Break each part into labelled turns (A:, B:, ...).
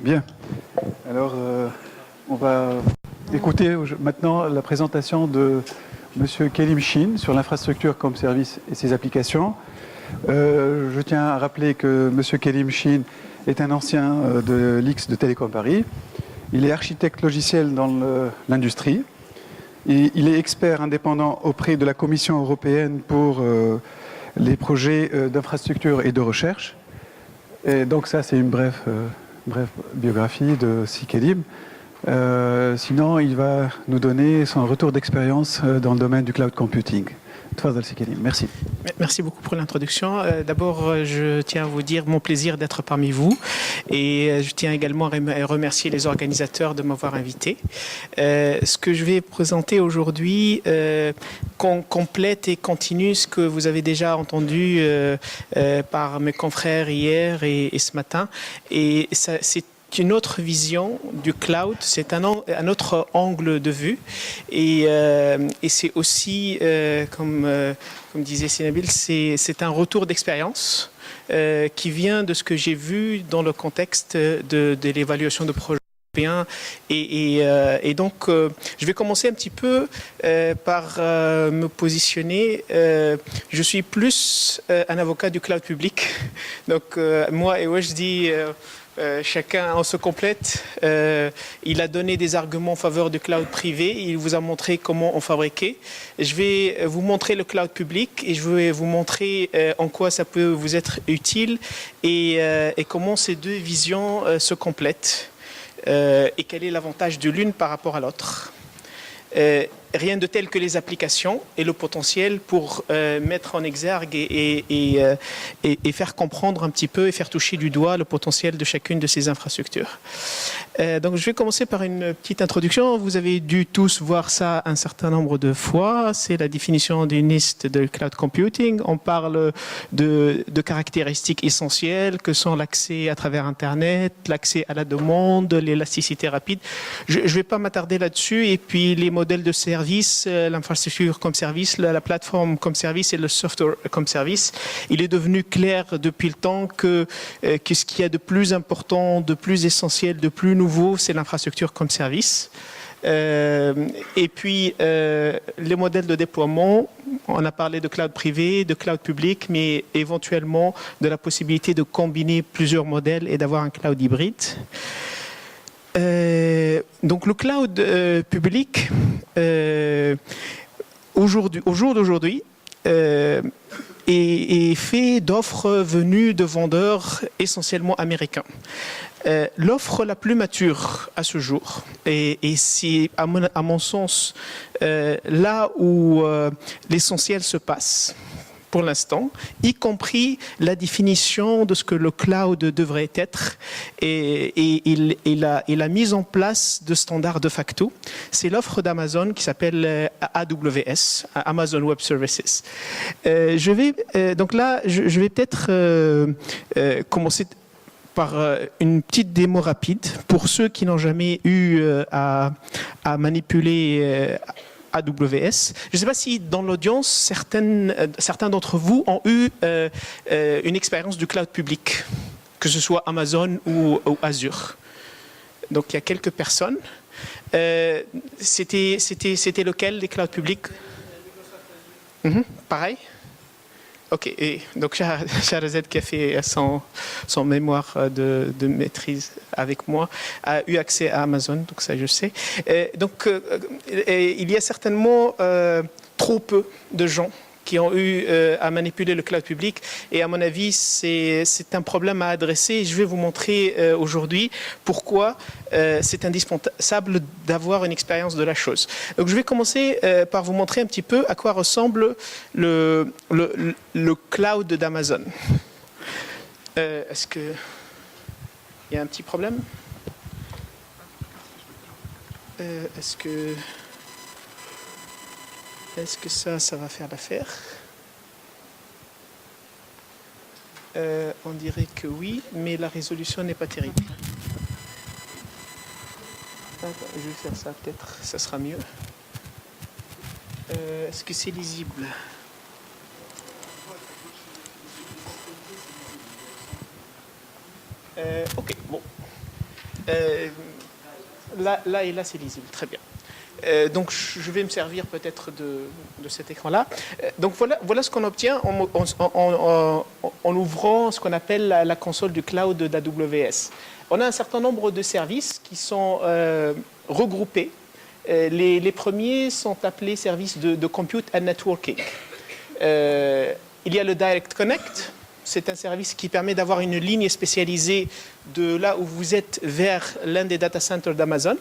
A: Bien. Alors, on va écouter maintenant la présentation de M. Kelim Sheen sur l'infrastructure comme service et ses applications. Je tiens à rappeler que M. Kelim Sheen est un ancien de l'X de Télécom Paris. Il est architecte logiciel dans l'industrie. Il est expert indépendant auprès de la Commission européenne pour les projets d'infrastructure et de recherche. Et donc ça, c'est une brève biographie de Si Kelim. Sinon, il va nous donner son retour d'expérience dans le domaine du cloud computing. Tfadal Si Kelim, merci.
B: Merci beaucoup pour l'introduction. D'abord, je tiens à vous dire mon plaisir d'être parmi vous et je tiens également à remercier les organisateurs de m'avoir invité. Ce que je vais présenter aujourd'hui complète et continue ce que vous avez déjà entendu par mes confrères hier et ce matin. Et c'est une autre vision du cloud, c'est un autre angle de vue et c'est aussi, comme disait Sinabil, c'est un retour d'expérience qui vient de ce que j'ai vu dans le contexte de l'évaluation de projets européens et donc je vais commencer un petit peu par me positionner. Je suis plus un avocat du cloud public, donc moi et Wajdi chacun, on se complète. Il a donné des arguments en faveur du cloud privé. Il vous a montré comment on fabriquait. Je vais vous montrer le cloud public et je vais vous montrer en quoi ça peut vous être utile et comment ces deux visions se complètent et quel est l'avantage de l'une par rapport à l'autre. Rien de tel que les applications et le potentiel pour mettre en exergue et faire comprendre un petit peu et faire toucher du doigt le potentiel de chacune de ces infrastructures. Donc je vais commencer par une petite introduction. Vous avez dû tous voir ça un certain nombre de fois. C'est la définition d'une liste de cloud computing. On parle de caractéristiques essentielles que sont l'accès à travers Internet, l'accès à la demande, l'élasticité rapide. Je ne vais pas m'attarder là-dessus. Et puis les modèles de service, l'infrastructure comme service, la plateforme comme service et le software comme service. Il est devenu clair depuis le temps que ce qu'il y a de plus important, de plus essentiel, de plus nouveau, c'est l'infrastructure comme service. Et puis, les modèles de déploiement, on a parlé de cloud privé, de cloud public, mais éventuellement de la possibilité de combiner plusieurs modèles et d'avoir un cloud hybride. Donc le cloud public, au jour d'aujourd'hui, est fait d'offres venues de vendeurs essentiellement américains. L'offre la plus mature à ce jour, et c'est à mon sens là où l'essentiel se passe, pour l'instant, y compris la définition de ce que le cloud devrait être et la mise en place de standards de facto. C'est l'offre d'Amazon qui s'appelle AWS, Amazon Web Services. Donc là, je vais peut-être commencer par une petite démo rapide pour ceux qui n'ont jamais eu à manipuler AWS. Je ne sais pas si dans l'audience, certains d'entre vous ont eu une expérience du cloud public, que ce soit Amazon ou Azure. Donc il y a quelques personnes. C'était lequel, les clouds publics? Pareil. Ok, et donc Shahrazad qui a fait son mémoire de maîtrise avec moi a eu accès à Amazon, donc ça je sais. Donc il y a certainement trop peu de gens qui ont eu à manipuler le cloud public et à mon avis c'est un problème à adresser. Je vais vous montrer aujourd'hui pourquoi c'est indispensable d'avoir une expérience de la chose. Donc je vais commencer par vous montrer un petit peu à quoi ressemble le cloud d'Amazon. Est-ce qu'il y a un petit problème? Est-ce que ça va faire l'affaire? On dirait que oui, mais la résolution n'est pas terrible. Attends, je vais faire ça peut-être, ça sera mieux. Est-ce que c'est lisible? Ok, bon. Là et là, c'est lisible. Très bien. Donc, je vais me servir peut-être de cet écran-là. Donc, voilà ce qu'on obtient en ouvrant ce qu'on appelle la console du cloud d'AWS. On a un certain nombre de services qui sont regroupés. Les premiers sont appelés services de compute and networking. Il y a le Direct Connect. C'est un service qui permet d'avoir une ligne spécialisée de là où vous êtes vers l'un des data centers d'Amazon.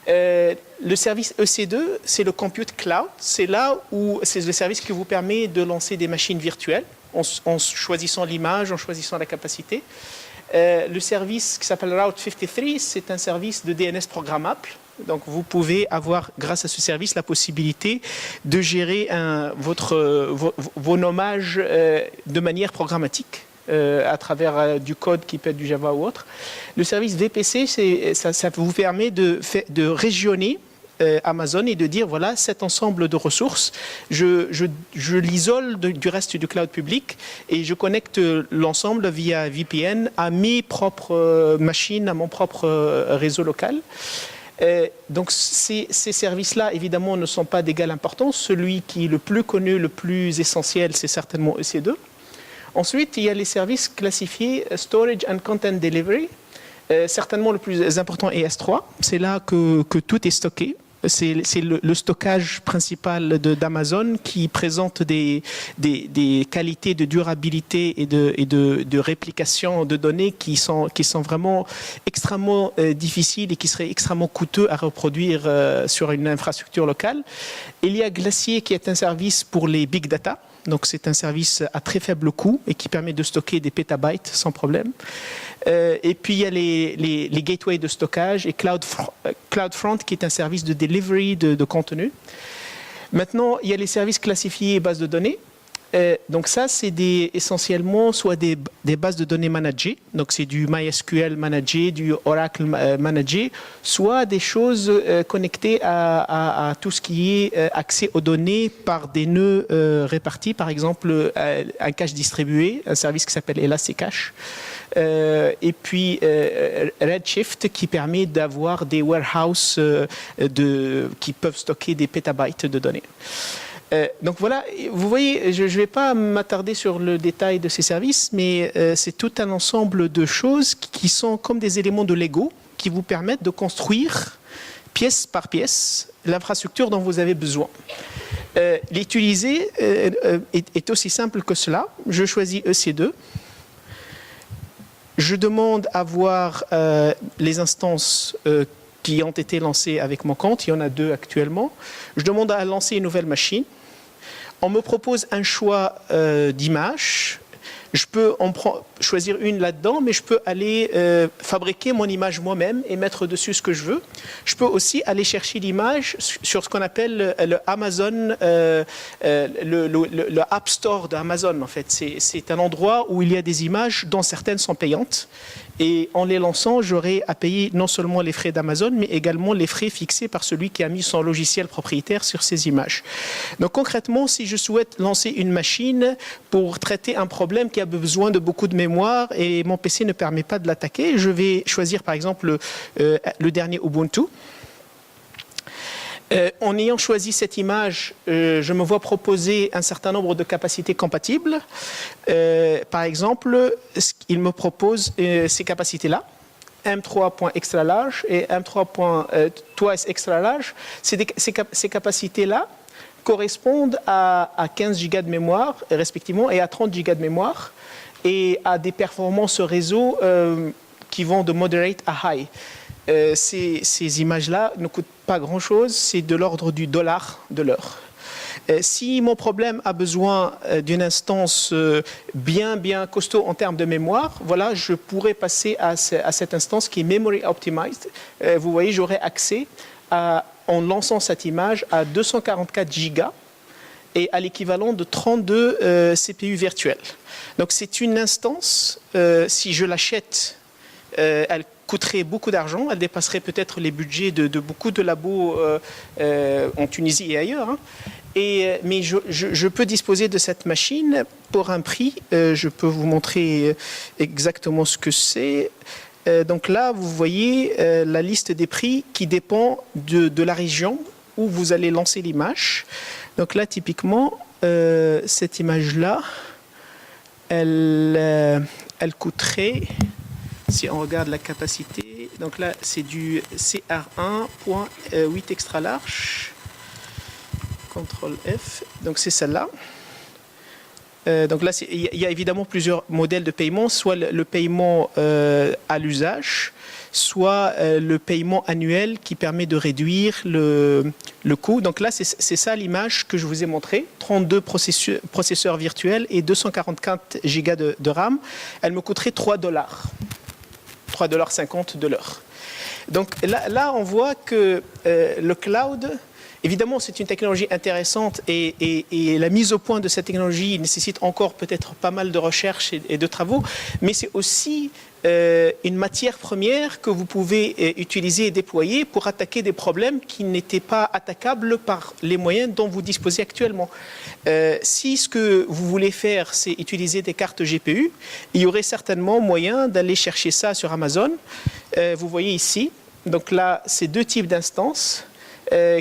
B: Le service EC2, c'est le Compute Cloud. C'est là où c'est le service qui vous permet de lancer des machines virtuelles en choisissant l'image, en choisissant la capacité. Le service qui s'appelle Route 53, c'est un service de DNS programmable. Donc, vous pouvez avoir, grâce à ce service, la possibilité de gérer vos nommages de manière programmatique à travers du code qui peut être du Java ou autre. Le service VPC, ça vous permet de régionner Amazon et de dire, voilà, cet ensemble de ressources, je l'isole du reste du cloud public et je connecte l'ensemble via VPN à mes propres machines, à mon propre réseau local. Donc ces services-là, évidemment, ne sont pas d'égale importance. Celui qui est le plus connu, le plus essentiel, c'est certainement EC2. Ensuite, il y a les services classifiés Storage and Content Delivery. Certainement, le plus important est S3. C'est là que tout est stocké. C'est le stockage principal d'Amazon qui présente des qualités de durabilité et de réplication de données qui sont vraiment extrêmement difficiles et qui seraient extrêmement coûteux à reproduire sur une infrastructure locale. Il y a Glacier qui est un service pour les big data. Donc, c'est un service à très faible coût et qui permet de stocker des pétabytes sans problème. Et puis, il y a les gateways de stockage et CloudFront qui est un service de delivery de contenu. Maintenant, il y a les services classifiés et bases de données. Donc ça, c'est essentiellement soit des bases de données managées, donc c'est du MySQL managé, du Oracle managé, soit des choses connectées à tout ce qui est accès aux données par des nœuds répartis, par exemple un cache distribué, un service qui s'appelle Elasticache. Et puis Redshift qui permet d'avoir des warehouses qui peuvent stocker des pétabytes de données. Donc voilà, vous voyez, je ne vais pas m'attarder sur le détail de ces services, mais c'est tout un ensemble de choses qui sont comme des éléments de Lego qui vous permettent de construire pièce par pièce l'infrastructure dont vous avez besoin. L'utiliser est aussi simple que cela. Je choisis EC2. Je demande à voir les instances qui ont été lancées avec mon compte. Il y en a 2 actuellement. Je demande à lancer une nouvelle machine. On me propose un choix d'image. Je peux choisir une là-dedans, mais je peux aller fabriquer mon image moi-même et mettre dessus ce que je veux. Je peux aussi aller chercher l'image sur ce qu'on appelle le Amazon, le App Store d'Amazon. En fait, c'est un endroit où il y a des images dont certaines sont payantes. Et en les lançant, j'aurai à payer non seulement les frais d'Amazon, mais également les frais fixés par celui qui a mis son logiciel propriétaire sur ces images. Donc concrètement, si je souhaite lancer une machine pour traiter un problème qui a besoin de beaucoup de mémoire et mon PC ne permet pas de l'attaquer, je vais choisir par exemple le dernier Ubuntu. En ayant choisi cette image, je me vois proposer un certain nombre de capacités compatibles. Par exemple, il me propose ces capacités-là, M3.extra large et M3.twice extra large. Ces capacités-là correspondent à 15 gigas de mémoire, respectivement, et à 30 gigas de mémoire, et à des performances réseau qui vont de moderate à high. Ces images-là ne coûtent pas grand-chose, c'est de l'ordre du dollar de l'heure. Si mon problème a besoin d'une instance bien costaud en termes de mémoire, voilà, je pourrais passer à cette instance qui est memory optimized. Vous voyez, j'aurai accès en lançant cette image à 244 gigas et à l'équivalent de 32 CPU virtuels. Donc c'est une instance, si je l'achète, elle coûterait beaucoup d'argent, elle dépasserait peut-être les budgets de beaucoup de labos en Tunisie et ailleurs. Hein. Mais je peux disposer de cette machine pour un prix. Je peux vous montrer exactement ce que c'est. Donc là, vous voyez la liste des prix qui dépend de la région où vous allez lancer l'image. Donc là, typiquement, cette image-là, elle coûterait, si on regarde la capacité, donc là, c'est du CR1.8 extra large. CTRL F, donc c'est celle-là. Donc là, il y a évidemment plusieurs modèles de paiement, soit le paiement à l'usage, soit le paiement annuel qui permet de réduire le coût. Donc là, c'est ça l'image que je vous ai montrée, 32 processeurs virtuels et 244 gigas de RAM. Elle me coûterait $3, 3,50 $ de l'heure. Donc là, on voit que le cloud... Évidemment, c'est une technologie intéressante et la mise au point de cette technologie nécessite encore peut-être pas mal de recherche et de travaux, mais c'est aussi une matière première que vous pouvez utiliser et déployer pour attaquer des problèmes qui n'étaient pas attaquables par les moyens dont vous disposez actuellement. Si ce que vous voulez faire, c'est utiliser des cartes GPU, il y aurait certainement moyen d'aller chercher ça sur Amazon. Vous voyez ici, donc là, c'est deux types d'instances.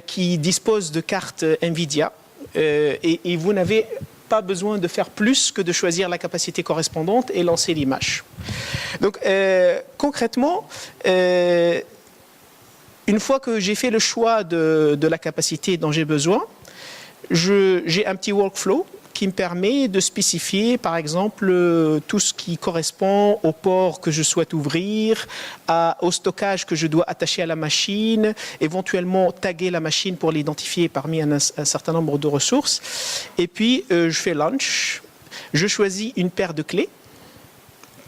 B: Qui dispose de cartes NVIDIA et vous n'avez pas besoin de faire plus que de choisir la capacité correspondante et lancer l'image. Donc concrètement, une fois que j'ai fait le choix de la capacité dont j'ai besoin, j'ai un petit workflow qui me permet de spécifier, par exemple, tout ce qui correspond au port que je souhaite ouvrir, au stockage que je dois attacher à la machine, éventuellement taguer la machine pour l'identifier parmi un certain nombre de ressources. Et puis, je fais launch. Je choisis une paire de clés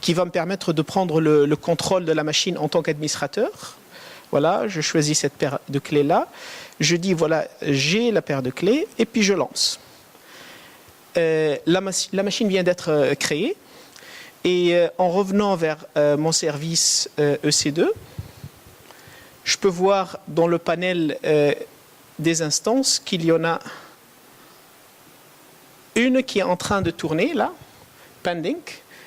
B: qui va me permettre de prendre le contrôle de la machine en tant qu'administrateur. Voilà, je choisis cette paire de clés-là. Je dis, voilà, j'ai la paire de clés, et puis je lance. La machine vient d'être créée et en revenant vers mon service EC2, je peux voir dans le panel des instances qu'il y en a une qui est en train de tourner là, pending.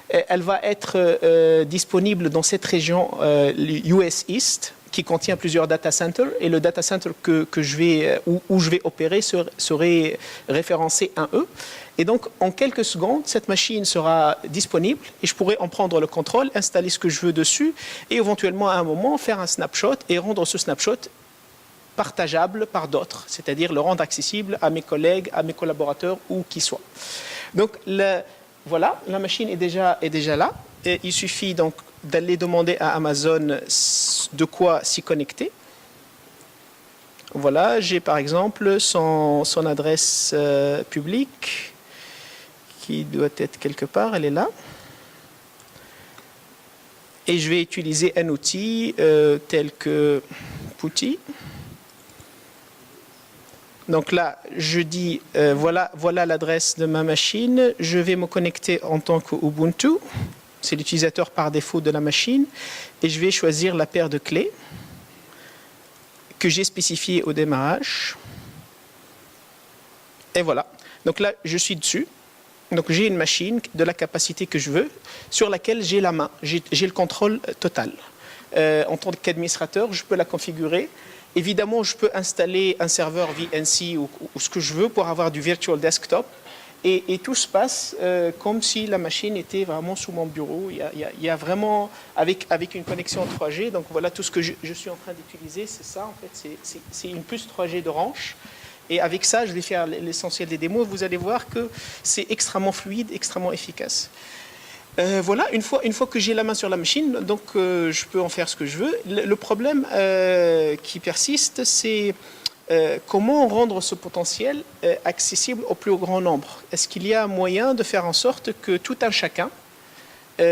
B: Elle va être disponible dans cette région US East qui contient plusieurs data centers et le data center où je vais opérer serait référencé 1E. Et donc, en quelques secondes, cette machine sera disponible et je pourrai en prendre le contrôle, installer ce que je veux dessus et éventuellement à un moment faire un snapshot et rendre ce snapshot partageable par d'autres, c'est-à-dire le rendre accessible à mes collègues, à mes collaborateurs ou qui soit. Donc, voilà, la machine est déjà là. Et il suffit donc d'aller demander à Amazon de quoi s'y connecter. Voilà, j'ai par exemple son adresse publique qui doit être quelque part, elle est là. Et je vais utiliser un outil tel que Putty. Donc là, je dis, voilà l'adresse de ma machine. Je vais me connecter en tant qu'Ubuntu. C'est l'utilisateur par défaut de la machine. Et je vais choisir la paire de clés que j'ai spécifiée au démarrage. Et voilà. Donc là, je suis dessus. Donc j'ai une machine de la capacité que je veux, sur laquelle j'ai la main. J'ai le contrôle total. En tant qu'administrateur, je peux la configurer. Évidemment, je peux installer un serveur VNC ou ce que je veux pour avoir du virtual desktop. Et tout se passe comme si la machine était vraiment sous mon bureau. Il y a vraiment, avec une connexion 3G, donc voilà tout ce que je suis en train d'utiliser, c'est ça en fait, c'est une puce 3G d'Orange. Et avec ça, je vais faire l'essentiel des démos. Vous allez voir que c'est extrêmement fluide, extrêmement efficace. Voilà, une fois que j'ai la main sur la machine, donc je peux en faire ce que je veux. Le problème qui persiste, c'est comment rendre ce potentiel accessible au plus grand nombre. Est-ce qu'il y a un moyen de faire en sorte que tout un chacun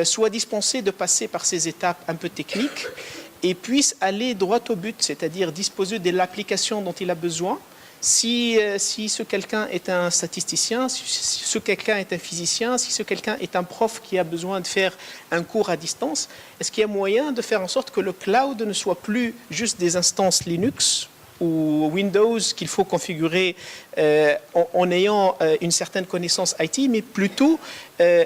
B: soit dispensé de passer par ces étapes un peu techniques et puisse aller droit au but, c'est-à-dire disposer de l'application dont il a besoin. Si ce quelqu'un est un statisticien, si ce quelqu'un est un physicien, si ce quelqu'un est un prof qui a besoin de faire un cours à distance, est-ce qu'il y a moyen de faire en sorte que le cloud ne soit plus juste des instances Linux ou Windows qu'il faut configurer en ayant une certaine connaissance IT, mais plutôt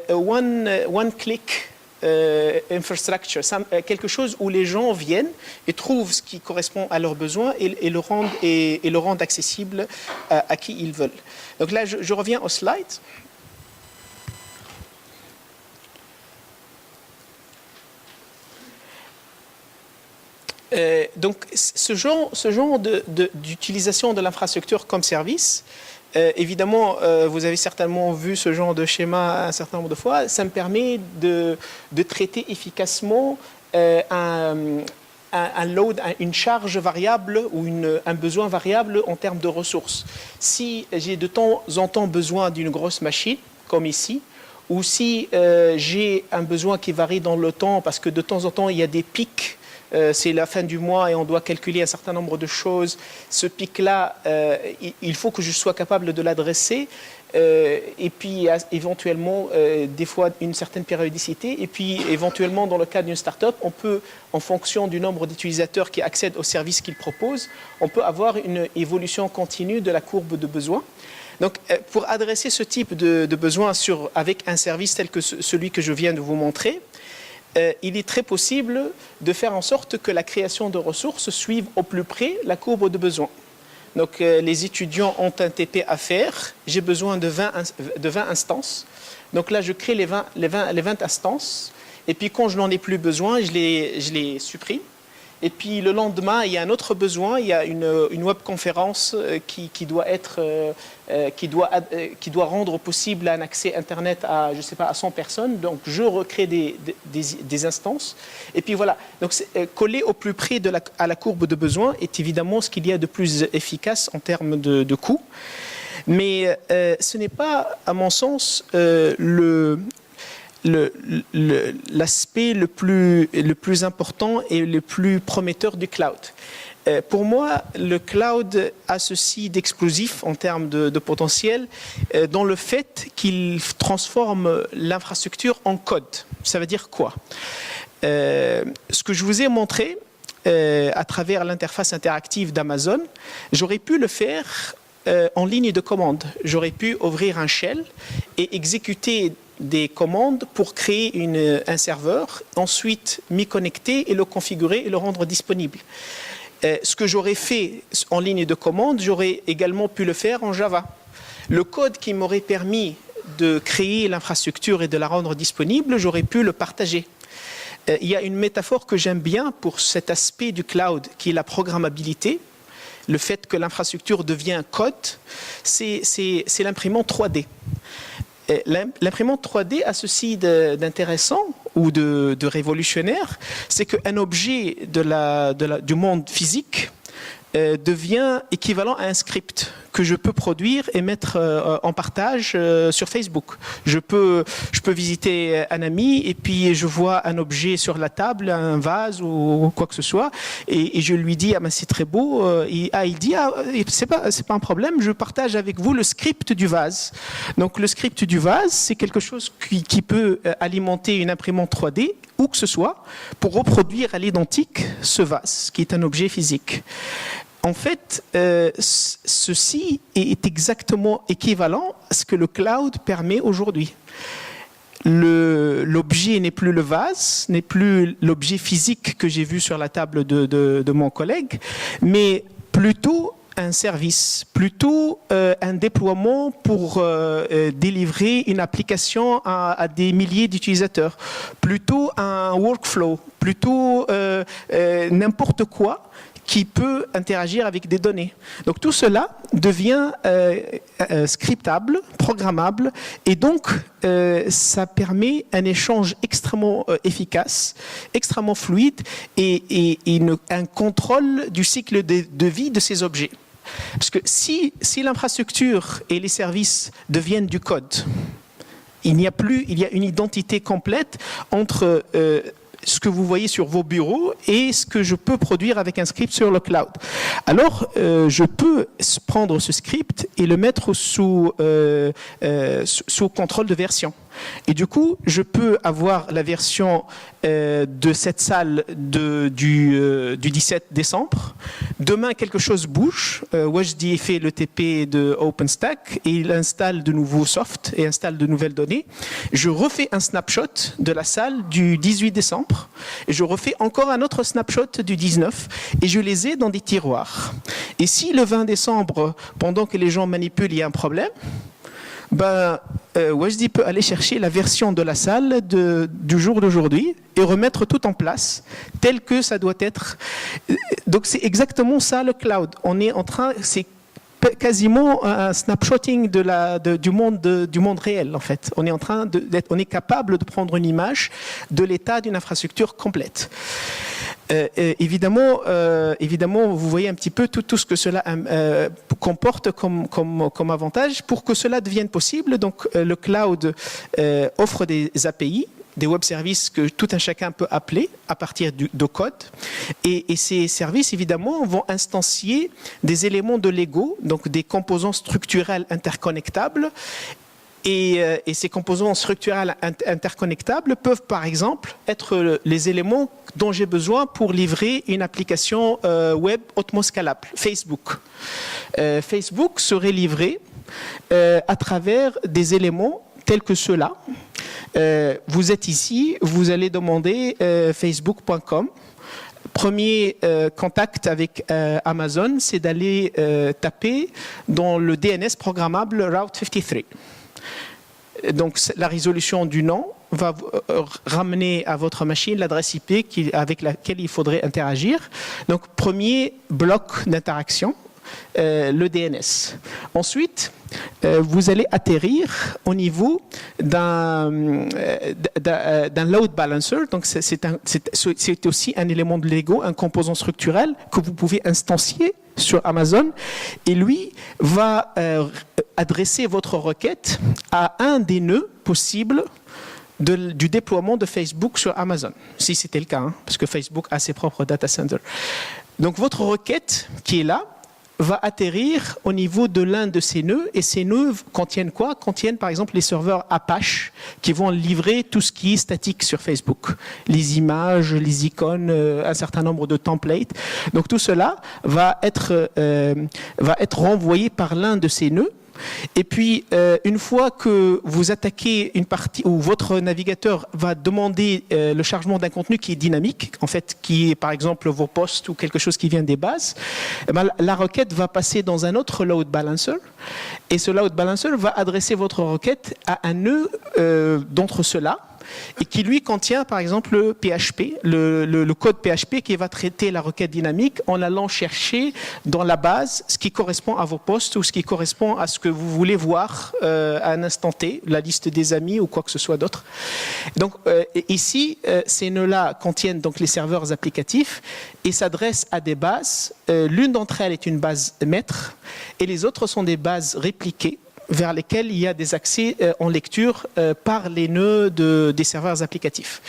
B: one click infrastructure, quelque chose où les gens viennent et trouvent ce qui correspond à leurs besoins et le rendent accessible à qui ils veulent. Donc là, je reviens au slide. Donc, ce genre d'utilisation de l'infrastructure comme service, évidemment, vous avez certainement vu ce genre de schéma un certain nombre de fois. Ça me permet de traiter efficacement un load, une charge variable ou un besoin variable en termes de ressources. Si j'ai de temps en temps besoin d'une grosse machine, comme ici, ou si j'ai un besoin qui varie dans le temps, parce que de temps en temps, il y a des pics. C'est la fin du mois et on doit calculer un certain nombre de choses. Ce pic-là, il faut que je sois capable de l'adresser et puis éventuellement, des fois, une certaine périodicité. Et puis, éventuellement, dans le cas d'une start-up, on peut, en fonction du nombre d'utilisateurs qui accèdent aux services qu'ils proposent, on peut avoir une évolution continue de la courbe de besoins. Donc, pour adresser ce type de besoin avec un service tel que celui que je viens de vous montrer, il est très possible de faire en sorte que la création de ressources suive au plus près la courbe de besoin. Donc, les étudiants ont un TP à faire. J'ai besoin de 20 instances. Donc là, je crée les 20 instances. Et puis, quand je n'en ai plus besoin, je les supprime. Et puis, le lendemain, il y a un autre besoin. Il y a une webconférence qui doit rendre possible un accès Internet à, je sais pas, à 100 personnes. Donc, je recrée des instances. Et puis, voilà. Donc, coller au plus près à la courbe de besoin est évidemment ce qu'il y a de plus efficace en termes de coût. Mais ce n'est pas, à mon sens, l'aspect le plus important et le plus prometteur du cloud. Pour moi, le cloud a ceci d'explosif en termes de potentiel dans le fait qu'il transforme l'infrastructure en code. Ça veut dire quoi? Ce que je vous ai montré à travers l'interface interactive d'Amazon, j'aurais pu le faire en ligne de commande. J'aurais pu ouvrir un shell et exécuter des commandes pour créer un serveur, ensuite m'y connecter et le configurer et le rendre disponible. Ce que j'aurais fait en ligne de commande, j'aurais également pu le faire en Java. Le code qui m'aurait permis de créer l'infrastructure et de la rendre disponible, j'aurais pu le partager. Il y a une métaphore que j'aime bien pour cet aspect du cloud qui est la programmabilité. Le fait que l'infrastructure devient code, c'est l'imprimante 3D. L'imprimante 3D a ceci d'intéressant ou de révolutionnaire, c'est qu'un objet du monde physique devient équivalent à un script que je peux produire et mettre en partage sur Facebook. Je peux visiter un ami et puis je vois un objet sur la table, un vase ou quoi que ce soit, et je lui dis c'est très beau. Il dit c'est pas un problème, je partage avec vous le script du vase. Donc le script du vase, c'est quelque chose qui peut alimenter une imprimante 3D où que ce soit pour reproduire à l'identique ce vase qui est un objet physique. En fait, ceci est exactement équivalent à ce que le cloud permet aujourd'hui. L'objet n'est plus le vase, n'est plus l'objet physique que j'ai vu sur la table de mon collègue, mais plutôt un service, plutôt un déploiement pour délivrer une application à des milliers d'utilisateurs, plutôt un workflow, plutôt n'importe quoi qui peut interagir avec des données. Donc tout cela devient scriptable, programmable, et donc ça permet un échange extrêmement efficace, extrêmement fluide, et un contrôle du cycle de vie de ces objets. Parce que si l'infrastructure et les services deviennent du code, il y a une identité complète entre ce que vous voyez sur vos bureaux et ce que je peux produire avec un script sur le cloud. Alors, je peux prendre ce script et le mettre sous contrôle de version. Et du coup, je peux avoir la version de cette salle du 17 décembre. Demain, quelque chose bouge. Wajdi fait le TP de OpenStack et il installe de nouveaux softs et installe de nouvelles données. Je refais un snapshot de la salle du 18 décembre et je refais encore un autre snapshot du 19 et je les ai dans des tiroirs. Et si le 20 décembre, pendant que les gens manipulent, il y a un problème, Wajdi peut aller chercher la version de la salle du jour d'aujourd'hui et remettre tout en place tel que ça doit être. Donc c'est exactement ça le cloud. On est en train, c'est quasiment un snapshotting du monde réel en fait. On est en train on est capable de prendre une image de l'état d'une infrastructure complète. Évidemment, vous voyez un petit peu tout ce que cela comporte comme avantage. Pour que cela devienne possible, donc le cloud offre des API, des web services que tout un chacun peut appeler à partir de code. Et ces services, évidemment, vont instancier des éléments de Lego, donc des composants structurels interconnectables. Et ces composants structurels interconnectables peuvent, par exemple, être les éléments dont j'ai besoin pour livrer une application web hautement scalable, Facebook. Facebook serait livré à travers des éléments tels que ceux-là. Vous êtes ici, vous allez demander facebook.com. Premier contact avec Amazon, c'est d'aller taper dans le DNS programmable Route 53. Donc la résolution du nom va ramener à votre machine l'adresse IP avec laquelle il faudrait interagir. Donc premier bloc d'interaction, le DNS. Ensuite, vous allez atterrir au niveau d'un load balancer. Donc c'est aussi un élément de Lego, un composant structurel que vous pouvez instancier sur Amazon, et lui va adresser votre requête à un des nœuds possibles du déploiement de Facebook sur Amazon, si c'était le cas, parce que Facebook a ses propres data centers. Donc votre requête qui est là va atterrir au niveau de l'un de ces nœuds, et ces nœuds contiennent quoi? Contiennent par exemple les serveurs Apache qui vont livrer tout ce qui est statique sur Facebook, les images, les icônes, un certain nombre de templates. Donc tout cela va être renvoyé par l'un de ces nœuds. Et puis, une fois que vous attaquez une partie où votre navigateur va demander le chargement d'un contenu qui est dynamique, en fait, qui est par exemple vos posts ou quelque chose qui vient des bases, la requête va passer dans un autre load balancer. Et ce load balancer va adresser votre requête à un nœud d'entre ceux-là, et qui lui contient par exemple le PHP, le code PHP qui va traiter la requête dynamique en allant chercher dans la base ce qui correspond à vos posts ou ce qui correspond à ce que vous voulez voir à un instant T, la liste des amis ou quoi que ce soit d'autre. Donc ici, ces nœuds-là contiennent donc les serveurs applicatifs et s'adressent à des bases. L'une d'entre elles est une base maître et les autres sont des bases répliquées vers lesquels il y a des accès en lecture par les nœuds des serveurs applicatifs.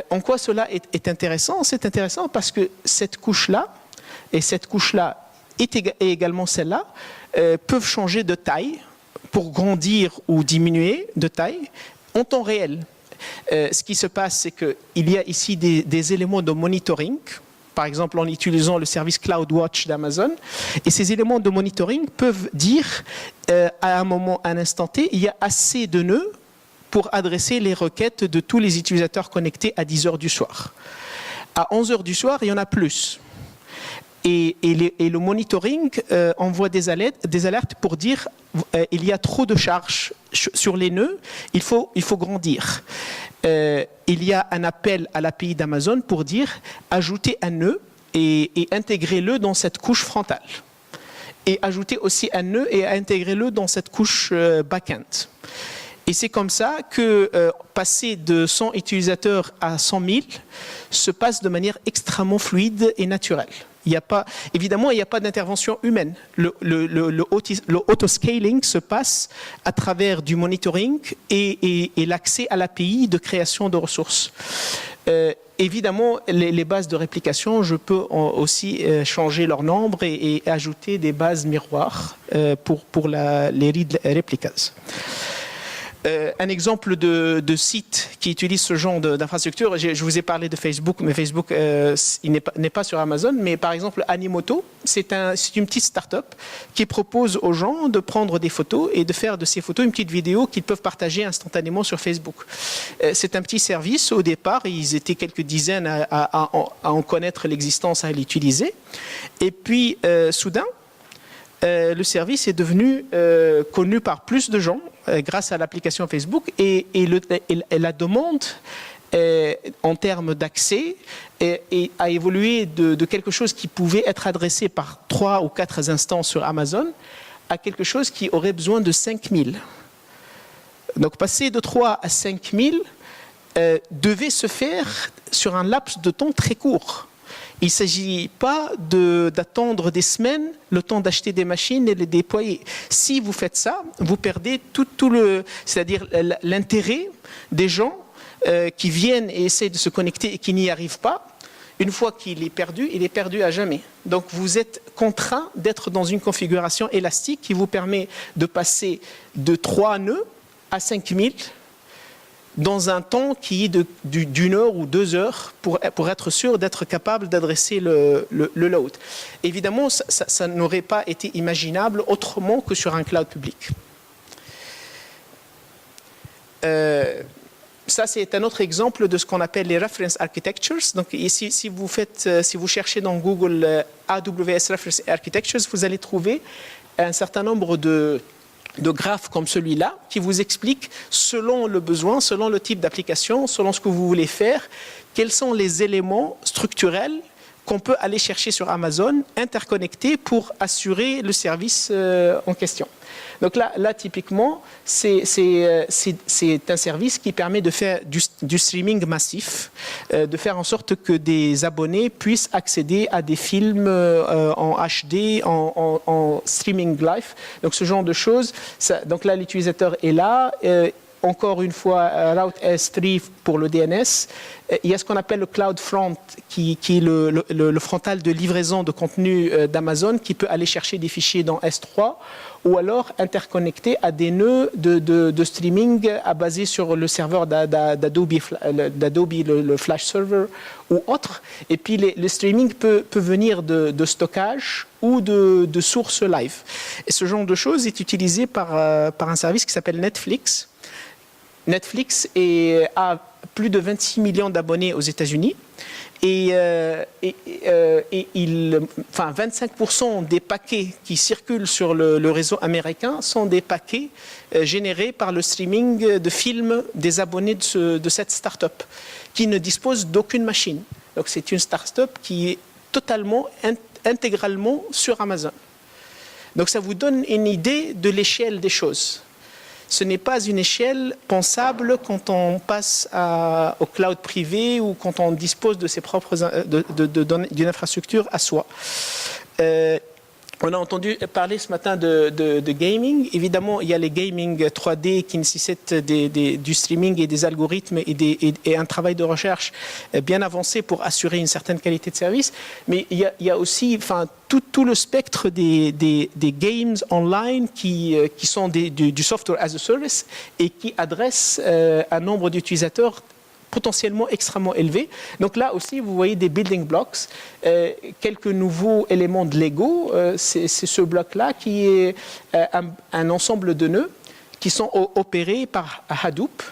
B: En quoi cela est intéressant? C'est intéressant parce que cette couche-là et cette couche-là et également celle-là peuvent changer de taille pour grandir ou diminuer de taille en temps réel. Ce qui se passe, c'est qu'il y a ici des éléments de monitoring, par exemple en utilisant le service CloudWatch d'Amazon. Et ces éléments de monitoring peuvent dire à un instant T, il y a assez de nœuds pour adresser les requêtes de tous les utilisateurs connectés à 10 heures du soir. À 11 heures du soir, il y en a plus. Et le monitoring envoie des alertes pour dire il y a trop de charges sur les nœuds, il faut grandir. Il y a un appel à l'API d'Amazon pour dire ajouter un nœud et intégrez-le dans cette couche frontale. Et ajouter aussi un nœud et intégrez-le dans cette couche back-end. Et c'est comme ça que passer de 100 utilisateurs à 100 000 se passe de manière extrêmement fluide et naturelle. Évidemment, il n'y a pas d'intervention humaine. Le auto-scaling se passe à travers du monitoring et l'accès à l'API de création de ressources. Évidemment, les bases de réplication, je peux aussi changer leur nombre et ajouter des bases miroirs pour les read replicas. un exemple de site qui utilise ce genre d'infrastructure. Je vous ai parlé de Facebook, mais Facebook il n'est pas sur Amazon. Mais par exemple, Animoto, c'est une petite start-up qui propose aux gens de prendre des photos et de faire de ces photos une petite vidéo qu'ils peuvent partager instantanément sur Facebook. C'est un petit service. Au départ, ils étaient quelques dizaines à en connaître l'existence, à l'utiliser. Et puis, soudain, le service est devenu connu par plus de gens grâce à l'application Facebook et la demande en termes d'accès a évolué de quelque chose qui pouvait être adressé par 3 ou 4 instances sur Amazon à quelque chose qui aurait besoin de 5000. Donc passer de 3 à 5000 devait se faire sur un laps de temps très court. Il ne s'agit pas d'attendre des semaines, le temps d'acheter des machines et les déployer. Si vous faites ça, vous perdez c'est-à-dire l'intérêt des gens qui viennent et essaient de se connecter et qui n'y arrivent pas. Une fois qu'il est perdu à jamais. Donc vous êtes contraint d'être dans une configuration élastique qui vous permet de passer de 3 nœuds à 5000 dans un temps qui est d'une heure ou 2 heures pour être sûr d'être capable d'adresser le load. Évidemment, ça n'aurait pas été imaginable autrement que sur un cloud public. Ça, c'est un autre exemple de ce qu'on appelle les reference architectures. Donc, ici, si vous cherchez dans Google AWS Reference Architectures, vous allez trouver un certain nombre de graphes comme celui-là qui vous expliquent, selon le besoin, selon le type d'application, selon ce que vous voulez faire, quels sont les éléments structurels qu'on peut aller chercher sur Amazon, interconnectés pour assurer le service en question. Donc là typiquement, c'est un service qui permet de faire du streaming massif, de faire en sorte que des abonnés puissent accéder à des films en HD, en streaming live. Donc ce genre de choses. Donc là, l'utilisateur est là. Encore une fois, Route S3 pour le DNS. Il y a ce qu'on appelle le CloudFront, qui est le frontal de livraison de contenu d'Amazon, qui peut aller chercher des fichiers dans S3 ou alors interconnecter à des nœuds de streaming basés sur le serveur d'Adobe, le Flash Server ou autre. Et puis le streaming peut venir de stockage ou de sources live. Et ce genre de choses est utilisé par un service qui s'appelle Netflix. Netflix a plus de 26 millions d'abonnés aux États-Unis et 25% des paquets qui circulent sur le réseau américain sont des paquets générés par le streaming de films des abonnés de cette start-up qui ne dispose d'aucune machine. Donc c'est une start-up qui est totalement, intégralement sur Amazon. Donc ça vous donne une idée de l'échelle des choses. Ce n'est pas une échelle pensable quand on passe au cloud privé ou quand on dispose de ses propres d'une infrastructure à soi. On a entendu parler ce matin de gaming. Évidemment, il y a les gaming 3D qui nécessitent du streaming et des algorithmes et un travail de recherche bien avancé pour assurer une certaine qualité de service. Mais il y a aussi tout le spectre des games online qui sont du software as a service et qui adressent un nombre d'utilisateurs potentiellement extrêmement élevé. Donc là aussi, vous voyez des building blocks, quelques nouveaux éléments de Lego. C'est ce bloc-là qui est un ensemble de nœuds qui sont opérés par Hadoop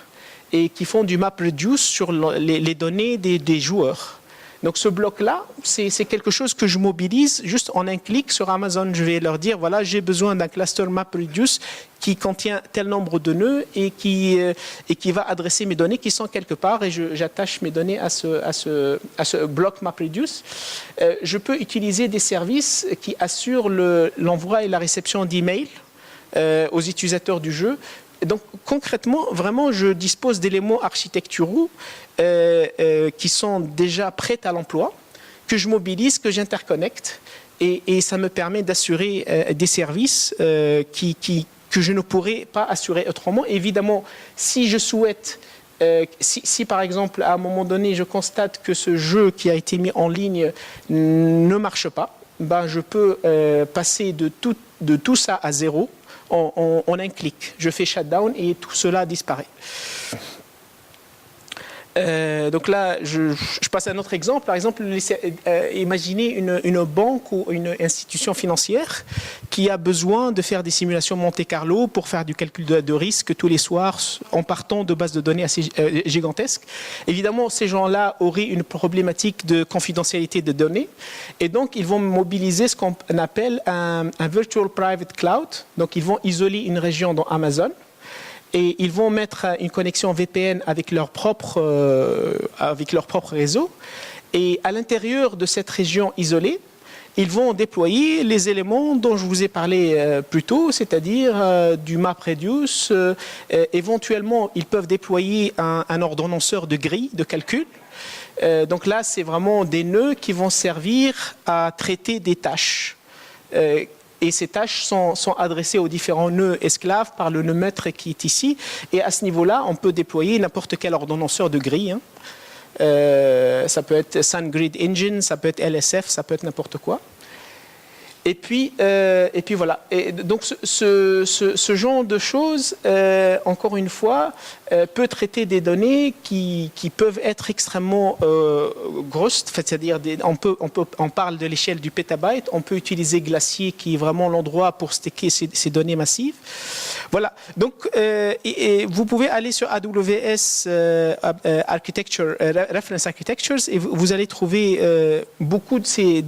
B: et qui font du MapReduce sur les données des joueurs. Donc ce bloc-là, c'est quelque chose que je mobilise juste en un clic sur Amazon. Je vais leur dire, voilà, j'ai besoin d'un cluster MapReduce qui contient tel nombre de nœuds et qui va adresser mes données qui sont quelque part et j'attache mes données à ce bloc MapReduce. Je peux utiliser des services qui assurent l'envoi et la réception d'emails aux utilisateurs du jeu. Donc concrètement, vraiment, je dispose d'éléments architecturaux qui sont déjà prêts à l'emploi, que je mobilise, que j'interconnecte, et ça me permet d'assurer des services que je ne pourrais pas assurer autrement. Évidemment, si je souhaite, si par exemple à un moment donné je constate que ce jeu qui a été mis en ligne ne marche pas, je peux passer de tout ça à zéro en un clic. Je fais shutdown et tout cela disparaît. Donc là, je passe à un autre exemple. Par exemple, imaginez une banque ou une institution financière qui a besoin de faire des simulations Monte-Carlo pour faire du calcul de risque tous les soirs en partant de bases de données assez gigantesques. Évidemment, ces gens-là auraient une problématique de confidentialité de données et donc ils vont mobiliser ce qu'on appelle un Virtual Private Cloud. Donc ils vont isoler une région dans Amazon. Et ils vont mettre une connexion VPN avec leur propre réseau. Et à l'intérieur de cette région isolée, ils vont déployer les éléments dont je vous ai parlé plus tôt, c'est-à-dire du MapReduce. Éventuellement, ils peuvent déployer un ordonnanceur de grille de calcul. Donc là, c'est vraiment des nœuds qui vont servir à traiter des tâches. Et ces tâches sont adressées aux différents nœuds esclaves par le nœud maître qui est ici. Et à ce niveau-là, on peut déployer n'importe quel ordonnanceur de grille. Ça peut être SunGrid Engine, ça peut être LSF, ça peut être n'importe quoi. Et puis voilà. Et donc ce genre de choses, encore une fois, peut traiter des données qui peuvent être extrêmement grosses. C'est-à-dire, on parle de l'échelle du pétabyte. On peut utiliser Glacier, qui est vraiment l'endroit pour stocker ces données massives. Voilà. Donc, vous pouvez aller sur AWS Architecture, Reference Architectures, et vous allez trouver beaucoup de ces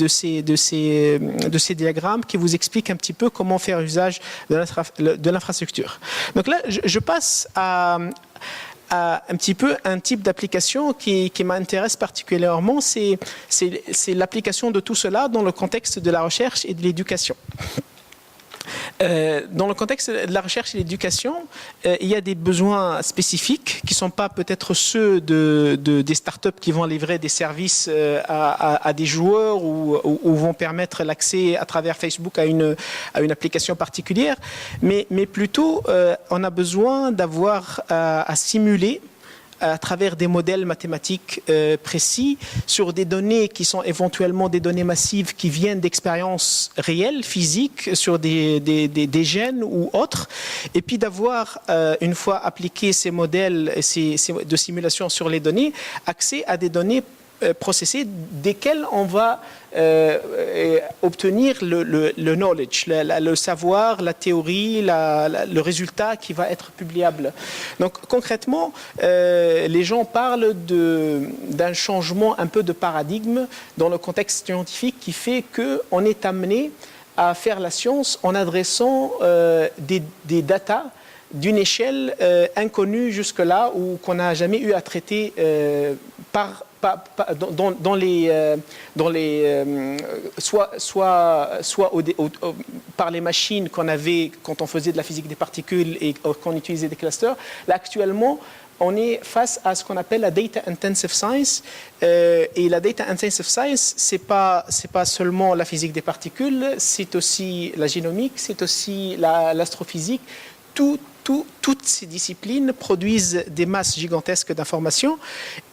B: diagrammes qui vous expliquent un petit peu comment faire usage de l'infrastructure. Donc là, je passe à un petit peu un type d'application qui m'intéresse particulièrement, c'est l'application de tout cela dans le contexte de la recherche et de l'éducation. Dans le contexte de la recherche et de l'éducation, il y a des besoins spécifiques qui ne sont pas peut-être ceux des startups qui vont livrer des services à des joueurs ou vont permettre l'accès à travers Facebook à une application particulière, mais plutôt on a besoin d'avoir à simuler à travers des modèles mathématiques précis sur des données qui sont éventuellement des données massives qui viennent d'expériences réelles, physiques, sur des gènes ou autres, et puis d'avoir, une fois appliqué ces modèles de simulation sur les données, accès à des données processées desquelles on va obtenir le knowledge, le savoir, la théorie, le résultat qui va être publiable. Donc concrètement, les gens parlent d'un changement un peu de paradigme dans le contexte scientifique qui fait qu'on est amené à faire la science en adressant des datas d'une échelle inconnue jusque-là ou qu'on n'a jamais eu à traiter soit par les machines qu'on avait quand on faisait de la physique des particules et qu'on utilisait des clusters. Là, actuellement, on est face à ce qu'on appelle la Data Intensive Science. Et la Data Intensive Science, c'est pas seulement la physique des particules, c'est aussi la génomique, c'est aussi l'astrophysique. Toutes ces disciplines produisent des masses gigantesques d'informations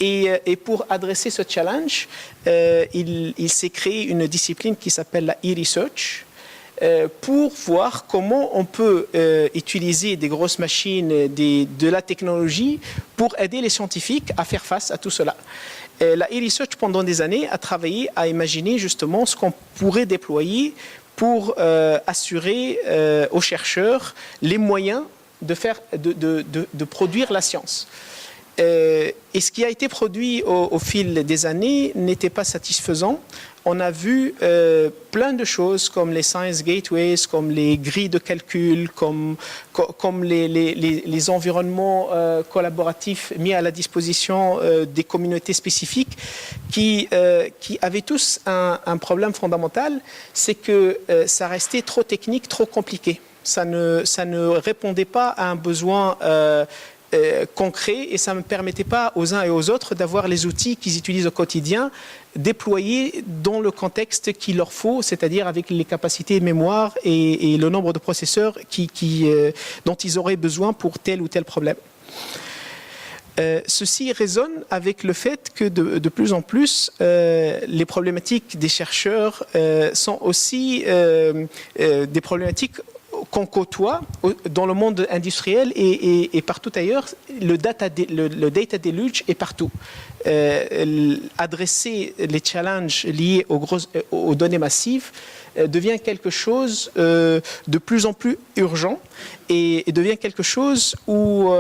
B: et pour adresser ce challenge, il s'est créé une discipline qui s'appelle la e-research pour voir comment on peut utiliser des grosses machines, de la technologie pour aider les scientifiques à faire face à tout cela. La e-research, pendant des années, a travaillé à imaginer justement ce qu'on pourrait déployer pour assurer aux chercheurs les moyens de produire la science. Et ce qui a été produit au fil des années n'était pas satisfaisant. On a vu plein de choses comme les Science Gateways, comme les grilles de calcul, comme les environnements collaboratifs mis à la disposition des communautés spécifiques qui avaient tous un problème fondamental, c'est que ça restait trop technique, trop compliqué. Ça ne répondait pas à un besoin concret et ça ne permettait pas aux uns et aux autres d'avoir les outils qu'ils utilisent au quotidien déployés dans le contexte qu'il leur faut, c'est-à-dire avec les capacités de mémoire et le nombre de processeurs dont ils auraient besoin pour tel ou tel problème. Ceci résonne avec le fait que de plus en plus, les problématiques des chercheurs sont aussi des problématiques qu'on côtoie dans le monde industriel et partout ailleurs. Le data deluge est partout. Adresser les challenges liés aux données massives devient quelque chose de plus en plus urgent et devient quelque chose où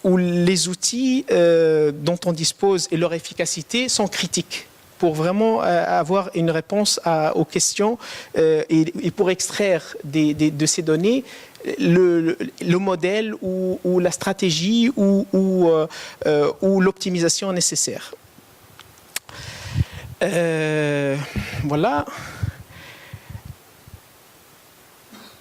B: les outils dont on dispose et leur efficacité sont critiques pour vraiment avoir une réponse aux questions et pour extraire de ces données le modèle ou la stratégie ou l'optimisation nécessaire. Voilà.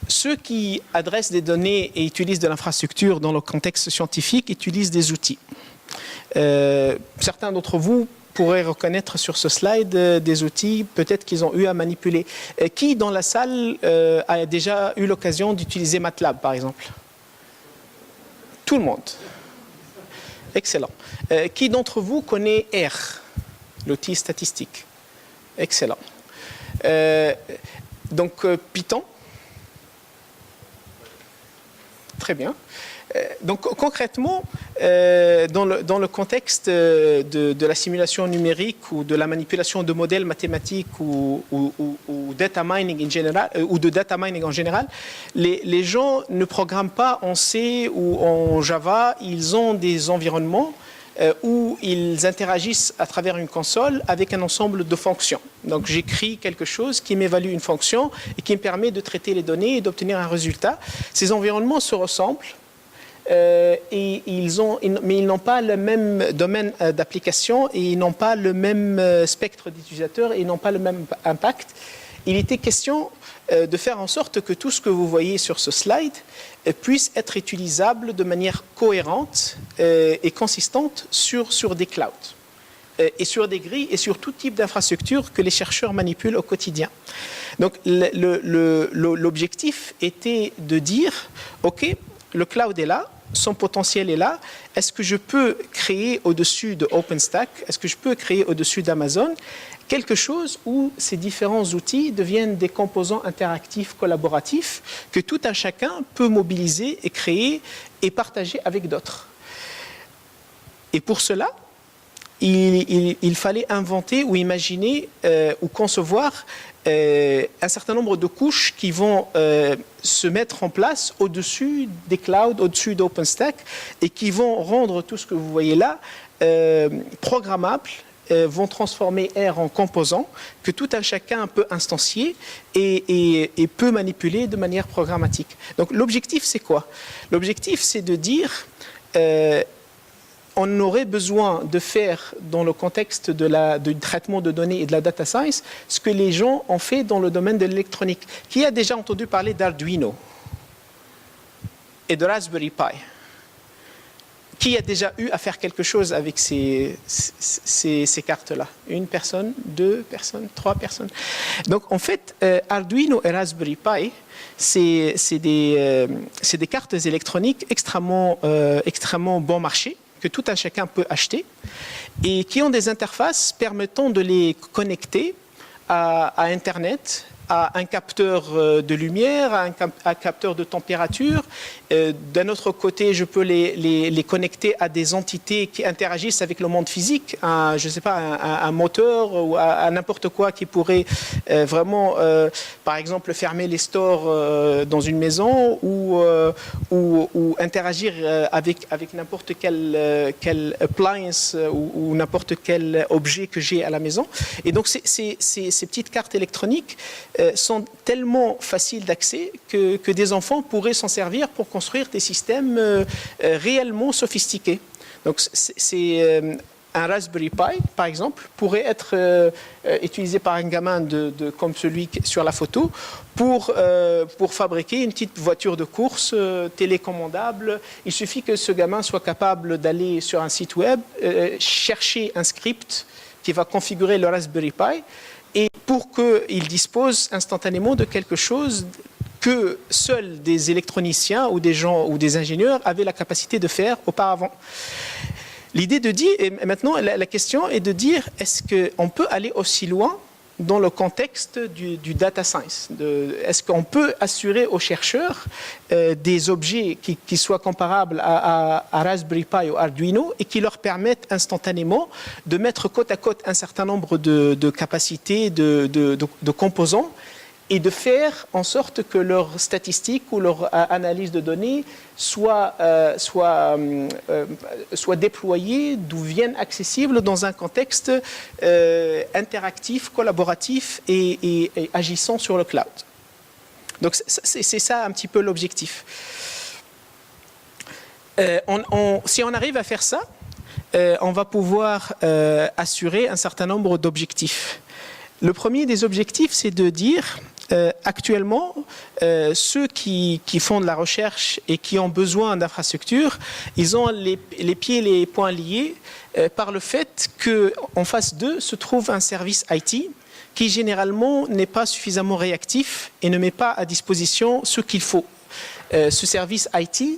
B: Ceux qui adressent des données et utilisent de l'infrastructure dans le contexte scientifique utilisent des outils. Certains d'entre vous pourraient reconnaître sur ce slide des outils peut-être qu'ils ont eu à manipuler. Qui dans la salle a déjà eu l'occasion d'utiliser MATLAB par exemple? Tout le monde. Excellent. Qui d'entre vous connaît R, l'outil statistique? Excellent. Donc Python? Très bien. Donc concrètement, dans le contexte de la simulation numérique ou de la manipulation de modèles mathématiques ou data mining en général, ou de data mining en général, les gens ne programment pas en C ou en Java. Ils ont des environnements où ils interagissent à travers une console avec un ensemble de fonctions. Donc j'écris quelque chose qui m'évalue une fonction et qui me permet de traiter les données et d'obtenir un résultat. Ces environnements se ressemblent. Mais ils n'ont pas le même domaine d'application et ils n'ont pas le même spectre d'utilisateurs et ils n'ont pas le même impact. Il était question de faire en sorte que tout ce que vous voyez sur ce slide puisse être utilisable de manière cohérente et consistante sur des clouds et sur des grilles et sur tout type d'infrastructure que les chercheurs manipulent au quotidien. Donc l'objectif était de dire, OK, le cloud est là, son potentiel est là. Est-ce que je peux créer au-dessus de OpenStack, est-ce que je peux créer au-dessus d'Amazon quelque chose où ces différents outils deviennent des composants interactifs collaboratifs que tout un chacun peut mobiliser et créer et partager avec d'autres. Et pour cela, il fallait inventer ou imaginer ou concevoir un certain nombre de couches qui vont se mettre en place au-dessus des clouds, au-dessus d'OpenStack et qui vont rendre tout ce que vous voyez là programmable, vont transformer R en composants que tout un chacun peut instancier et peut manipuler de manière programmatique. Donc l'objectif c'est quoi? L'objectif c'est de dire on aurait besoin de faire dans le contexte du traitement de données et de la data science ce que les gens ont fait dans le domaine de l'électronique. Qui a déjà entendu parler d'Arduino et de Raspberry Pi? Qui a déjà eu à faire quelque chose avec ces cartes-là? Une personne, deux personnes, trois personnes. Donc en fait, Arduino et Raspberry Pi, c'est des cartes électroniques extrêmement bon marché, que tout un chacun peut acheter et qui ont des interfaces permettant de les connecter à Internet, à un capteur de lumière, à un capteur de température. D'un autre côté, je peux les connecter à des entités qui interagissent avec le monde physique, je ne sais pas, un moteur ou à n'importe quoi qui pourrait vraiment, par exemple, fermer les stores dans une maison ou interagir avec n'importe quel appliance ou n'importe quel objet que j'ai à la maison. Et donc, ces petites cartes électroniques sont tellement faciles d'accès que des enfants pourraient s'en servir pour construire des systèmes réellement sophistiqués. Donc, un Raspberry Pi, par exemple, pourrait être utilisé par un gamin comme celui sur la photo pour fabriquer une petite voiture de course télécommandable. Il suffit que ce gamin soit capable d'aller sur un site web, chercher un script qui va configurer le Raspberry Pi et pour qu'il dispose instantanément de quelque chose que seuls des électroniciens ou des gens ou des ingénieurs avaient la capacité de faire auparavant. L'idée de dire, et maintenant la question est de dire, est-ce qu'on peut aller aussi loin dans le contexte du data science. Est-ce qu'on peut assurer aux chercheurs des objets qui soient comparables à Raspberry Pi ou Arduino et qui leur permettent instantanément de mettre côte à côte un certain nombre de capacités, de composants, et de faire en sorte que leurs statistiques ou leur analyse de données soient déployées, deviennent accessibles dans un contexte interactif, collaboratif et agissant sur le cloud. Donc c'est ça un petit peu l'objectif. Si on arrive à faire ça, on va pouvoir assurer un certain nombre d'objectifs. Le premier des objectifs, c'est de dire actuellement, ceux qui font de la recherche et qui ont besoin d'infrastructures, ils ont les pieds et les poings liés par le fait qu'en face d'eux se trouve un service IT qui généralement n'est pas suffisamment réactif et ne met pas à disposition ce qu'il faut. Ce service IT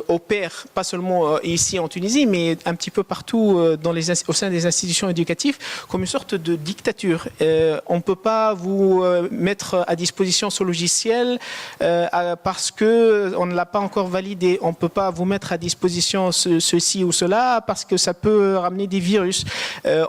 B: opère pas seulement ici en Tunisie, mais un petit peu partout au sein des institutions éducatives comme une sorte de dictature. On ne peut pas vous mettre à disposition ce logiciel parce qu'on ne l'a pas encore validé. On ne peut pas vous mettre à disposition ceci ou cela parce que ça peut ramener des virus.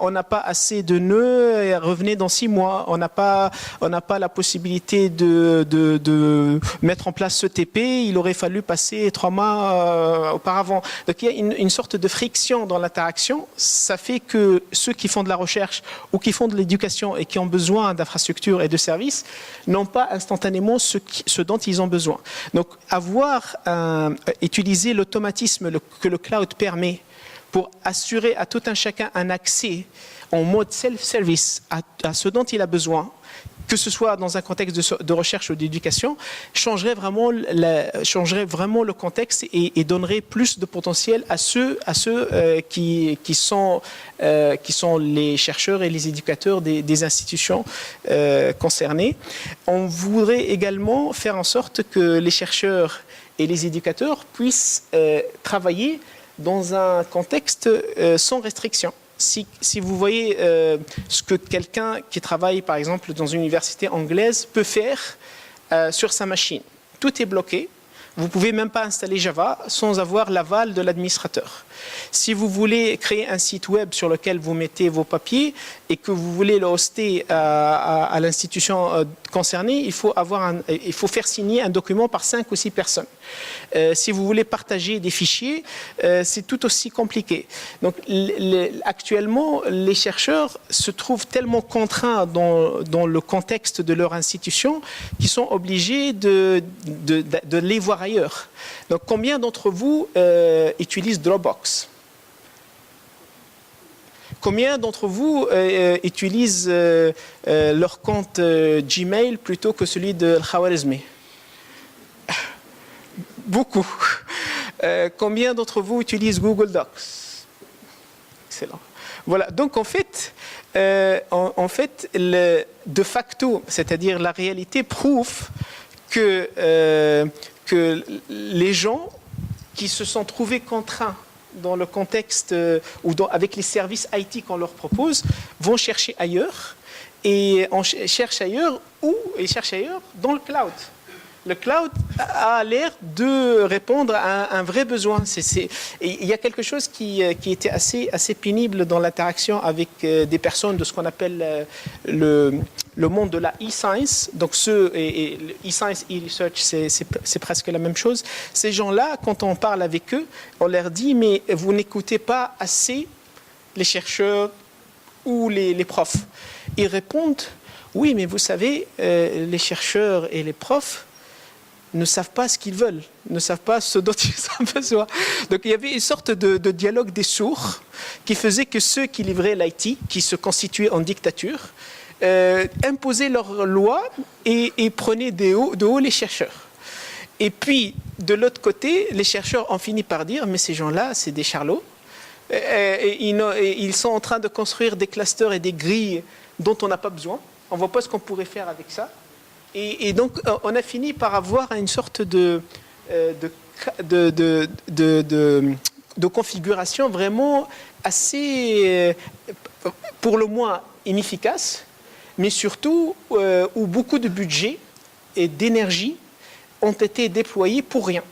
B: On n'a pas assez de nœuds et revenez dans 6 mois. On n'a pas la possibilité de mettre en place ce TP. Il aurait fallu passer 3 mois auparavant. Donc il y a une sorte de friction dans l'interaction. Ça fait que ceux qui font de la recherche ou qui font de l'éducation et qui ont besoin d'infrastructures et de services n'ont pas instantanément ce dont ils ont besoin. Donc utiliser l'automatisme que le cloud permet pour assurer à tout un chacun un accès en mode self-service à ce dont il a besoin, que ce soit dans un contexte de recherche ou d'éducation, changerait vraiment le contexte et donnerait plus de potentiel à ceux qui sont les chercheurs et les éducateurs des institutions concernées. On voudrait également faire en sorte que les chercheurs et les éducateurs puissent travailler dans un contexte sans restriction. Si vous voyez ce que quelqu'un qui travaille, par exemple, dans une université anglaise peut faire sur sa machine, tout est bloqué. Vous ne pouvez même pas installer Java sans avoir l'aval de l'administrateur. Si vous voulez créer un site web sur lequel vous mettez vos papiers et que vous voulez le hoster à l'institution concernée, il faut faire signer un document par 5 ou 6 personnes. Si vous voulez partager des fichiers, c'est tout aussi compliqué. Donc, actuellement, les chercheurs se trouvent tellement contraints dans le contexte de leur institution qu'ils sont obligés de les voir ailleurs. Donc, combien d'entre vous utilisent Dropbox? Combien d'entre vous utilisent leur compte Gmail plutôt que celui de Al-Khwarizmi? Beaucoup. Combien d'entre vous utilisent Google Docs? Excellent. Voilà. Donc en fait, de facto, c'est-à-dire la réalité prouve que les gens qui se sont trouvés contraints dans le contexte avec les services IT qu'on leur propose vont chercher ailleurs et on cherche ailleurs ils cherchent ailleurs dans le cloud. Le cloud a l'air de répondre à un vrai besoin. Il y a quelque chose qui était assez pénible dans l'interaction avec des personnes de ce qu'on appelle le monde de la e-science. Donc, e-science, e-research, c'est presque la même chose. Ces gens-là, quand on parle avec eux, on leur dit, mais vous n'écoutez pas assez les chercheurs ou les profs. Ils répondent, oui, mais vous savez, les chercheurs et les profs ne savent pas ce qu'ils veulent, ne savent pas ce dont ils ont besoin. Donc il y avait une sorte de dialogue des sourds qui faisait que ceux qui livraient l'IT, qui se constituaient en dictature, imposaient leurs lois et prenaient de haut les chercheurs. Et puis, de l'autre côté, les chercheurs ont fini par dire « mais ces gens-là, c'est des charlots. Ils sont en train de construire des clusters et des grilles dont on n'a pas besoin. On ne voit pas ce qu'on pourrait faire avec ça. » Et donc, on a fini par avoir une sorte de configuration vraiment assez, pour le moins, inefficace, mais surtout où beaucoup de budget et d'énergie ont été déployés pour rien.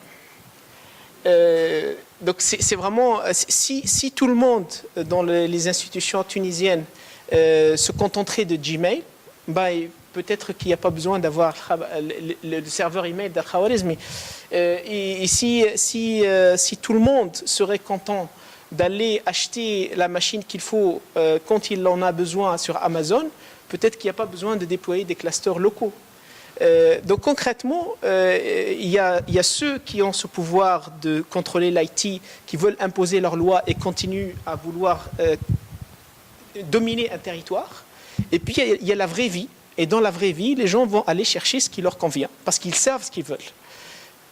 B: Donc c'est vraiment, si tout le monde dans les institutions tunisiennes se contenterait de Gmail, peut-être qu'il n'y a pas besoin d'avoir le serveur email d'Al-Khwarizmi. Et si tout le monde serait content d'aller acheter la machine qu'il faut quand il en a besoin sur Amazon, peut-être qu'il n'y a pas besoin de déployer des clusters locaux. Donc concrètement, il y a ceux qui ont ce pouvoir de contrôler l'IT, qui veulent imposer leurs lois et continuent à vouloir dominer un territoire. Et puis il y a la vraie vie. Et dans la vraie vie, les gens vont aller chercher ce qui leur convient, parce qu'ils savent ce qu'ils veulent.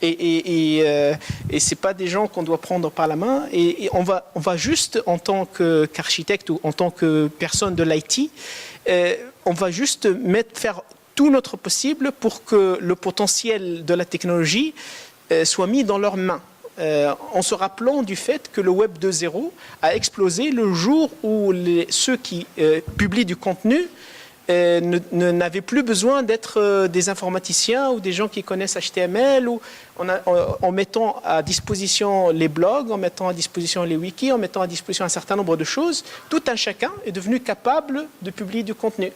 B: Et ce n'est pas des gens qu'on doit prendre par la main. Et on va juste, en tant qu'architecte ou en tant que personne de l'IT, on va juste faire tout notre possible pour que le potentiel de la technologie soit mis dans leurs mains. En se rappelant du fait que le Web 2.0 a explosé le jour où ceux qui publient du contenu n'avaient plus besoin d'être des informaticiens ou des gens qui connaissent HTML, ou en mettant à disposition les blogs, en mettant à disposition les wikis, en mettant à disposition un certain nombre de choses, tout un chacun est devenu capable de publier du contenu.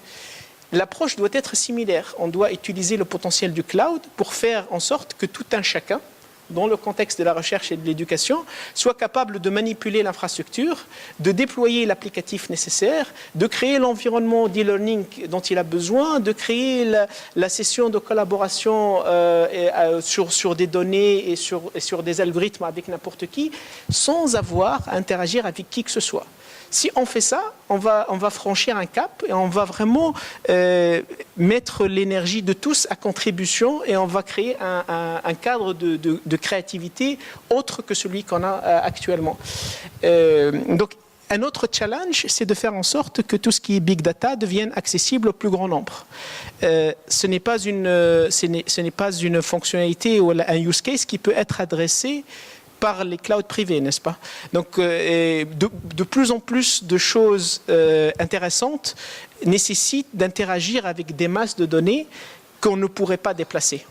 B: L'approche doit être similaire. On doit utiliser le potentiel du cloud pour faire en sorte que tout un chacun, dans le contexte de la recherche et de l'éducation, soit capable de manipuler l'infrastructure, de déployer l'applicatif nécessaire, de créer l'environnement d'e-learning dont il a besoin, de créer la session de collaboration sur des données et sur des algorithmes avec n'importe qui, sans avoir à interagir avec qui que ce soit. Si on fait ça, on va franchir un cap et on va vraiment mettre l'énergie de tous à contribution, et on va créer un cadre de créativité autre que celui qu'on a actuellement. Donc, un autre challenge, c'est de faire en sorte que tout ce qui est big data devienne accessible au plus grand nombre. Ce n'est pas une fonctionnalité ou un use case qui peut être adressé par les clouds privés, n'est-ce pas? Donc, de plus en plus de choses intéressantes nécessitent d'interagir avec des masses de données qu'on ne pourrait pas déplacer.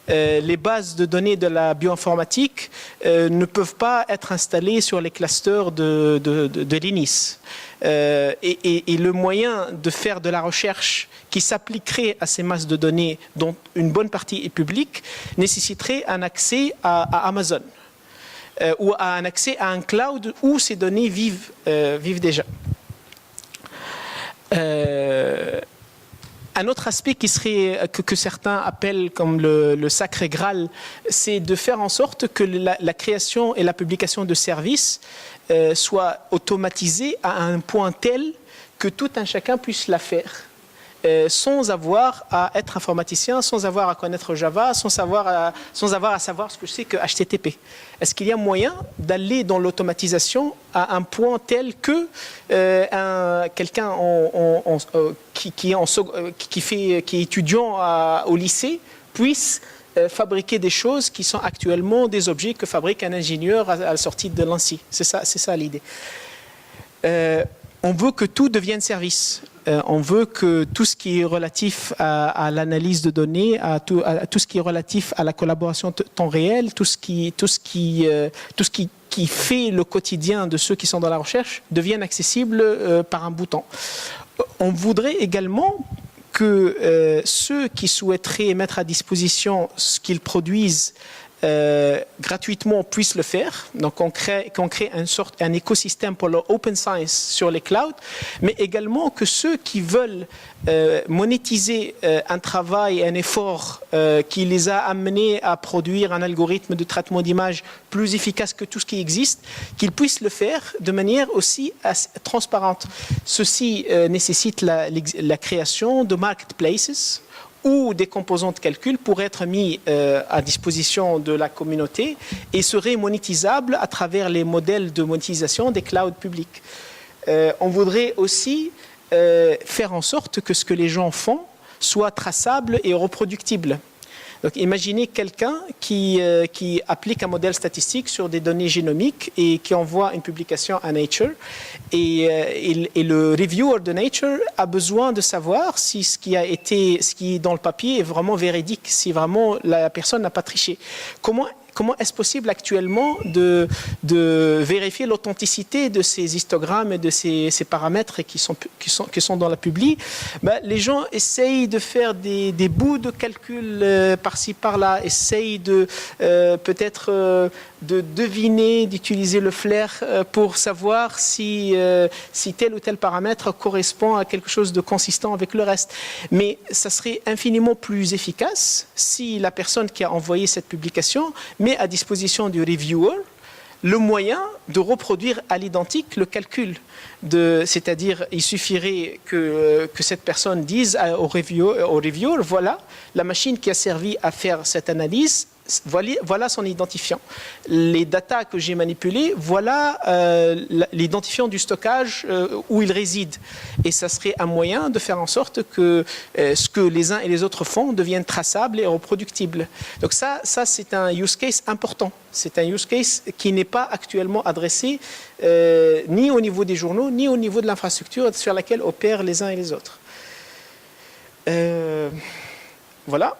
B: Les bases de données de la bioinformatique ne peuvent pas être installées sur les clusters de l'INIS. Et le moyen de faire de la recherche qui s'appliquerait à ces masses de données, dont une bonne partie est publique, nécessiterait un accès à Amazon. Ou à un accès à un cloud où ces données vivent déjà. Un autre aspect qui serait, que certains appellent comme le sacré Graal, c'est de faire en sorte que la création et la publication de services soient automatisées à un point tel que tout un chacun puisse la faire. Sans avoir à être informaticien, sans avoir à connaître Java, sans avoir à savoir ce que c'est que HTTP. Est-ce qu'il y a moyen d'aller dans l'automatisation à un point tel que quelqu'un qui est étudiant au lycée puisse fabriquer des choses qui sont actuellement des objets que fabrique un ingénieur à la sortie de l'ANSSI. C'est ça l'idée. On veut que tout devienne service. On veut que tout ce qui est relatif à l'analyse de données, à tout ce qui est relatif à la collaboration temps réel, tout ce qui fait le quotidien de ceux qui sont dans la recherche devienne accessible par un bouton. On voudrait également que ceux qui souhaiteraient mettre à disposition ce qu'ils produisent gratuitement puissent le faire. Donc qu'on crée un écosystème pour le open science sur les clouds, mais également que ceux qui veulent monétiser un travail, un effort qui les a amenés à produire un algorithme de traitement d'image plus efficace que tout ce qui existe, qu'ils puissent le faire de manière aussi transparente. Ceci nécessite la création de marketplaces où des composants de calcul pourraient être mis à disposition de la communauté et seraient monétisables à travers les modèles de monétisation des clouds publics. On voudrait aussi faire en sorte que ce que les gens font soit traçable et reproductible. Donc imaginez quelqu'un qui applique un modèle statistique sur des données génomiques et qui envoie une publication à Nature. Et le reviewer de Nature a besoin de savoir si ce qui est dans le papier est vraiment véridique, si vraiment la personne n'a pas triché. Comment est-ce possible actuellement de vérifier l'authenticité de ces histogrammes et de ces paramètres qui sont dans la publi? Les gens essayent de faire des bouts de calcul par-ci par-là, essayent de peut-être de deviner, d'utiliser le flair pour savoir si tel ou tel paramètre correspond à quelque chose de consistant avec le reste. Mais ça serait infiniment plus efficace si la personne qui a envoyé cette publication met à disposition du reviewer le moyen de reproduire à l'identique le calcul. C'est-à-dire, il suffirait que cette personne dise au reviewer, voilà, la machine qui a servi à faire cette analyse, voilà son identifiant. Les datas que j'ai manipulées, voilà l'identifiant du stockage où il réside. Et ça serait un moyen de faire en sorte que ce que les uns et les autres font devienne traçable et reproductible. Donc ça c'est un use case important. C'est un use case qui n'est pas actuellement adressé ni au niveau des journaux, ni au niveau de l'infrastructure sur laquelle opèrent les uns et les autres. Voilà.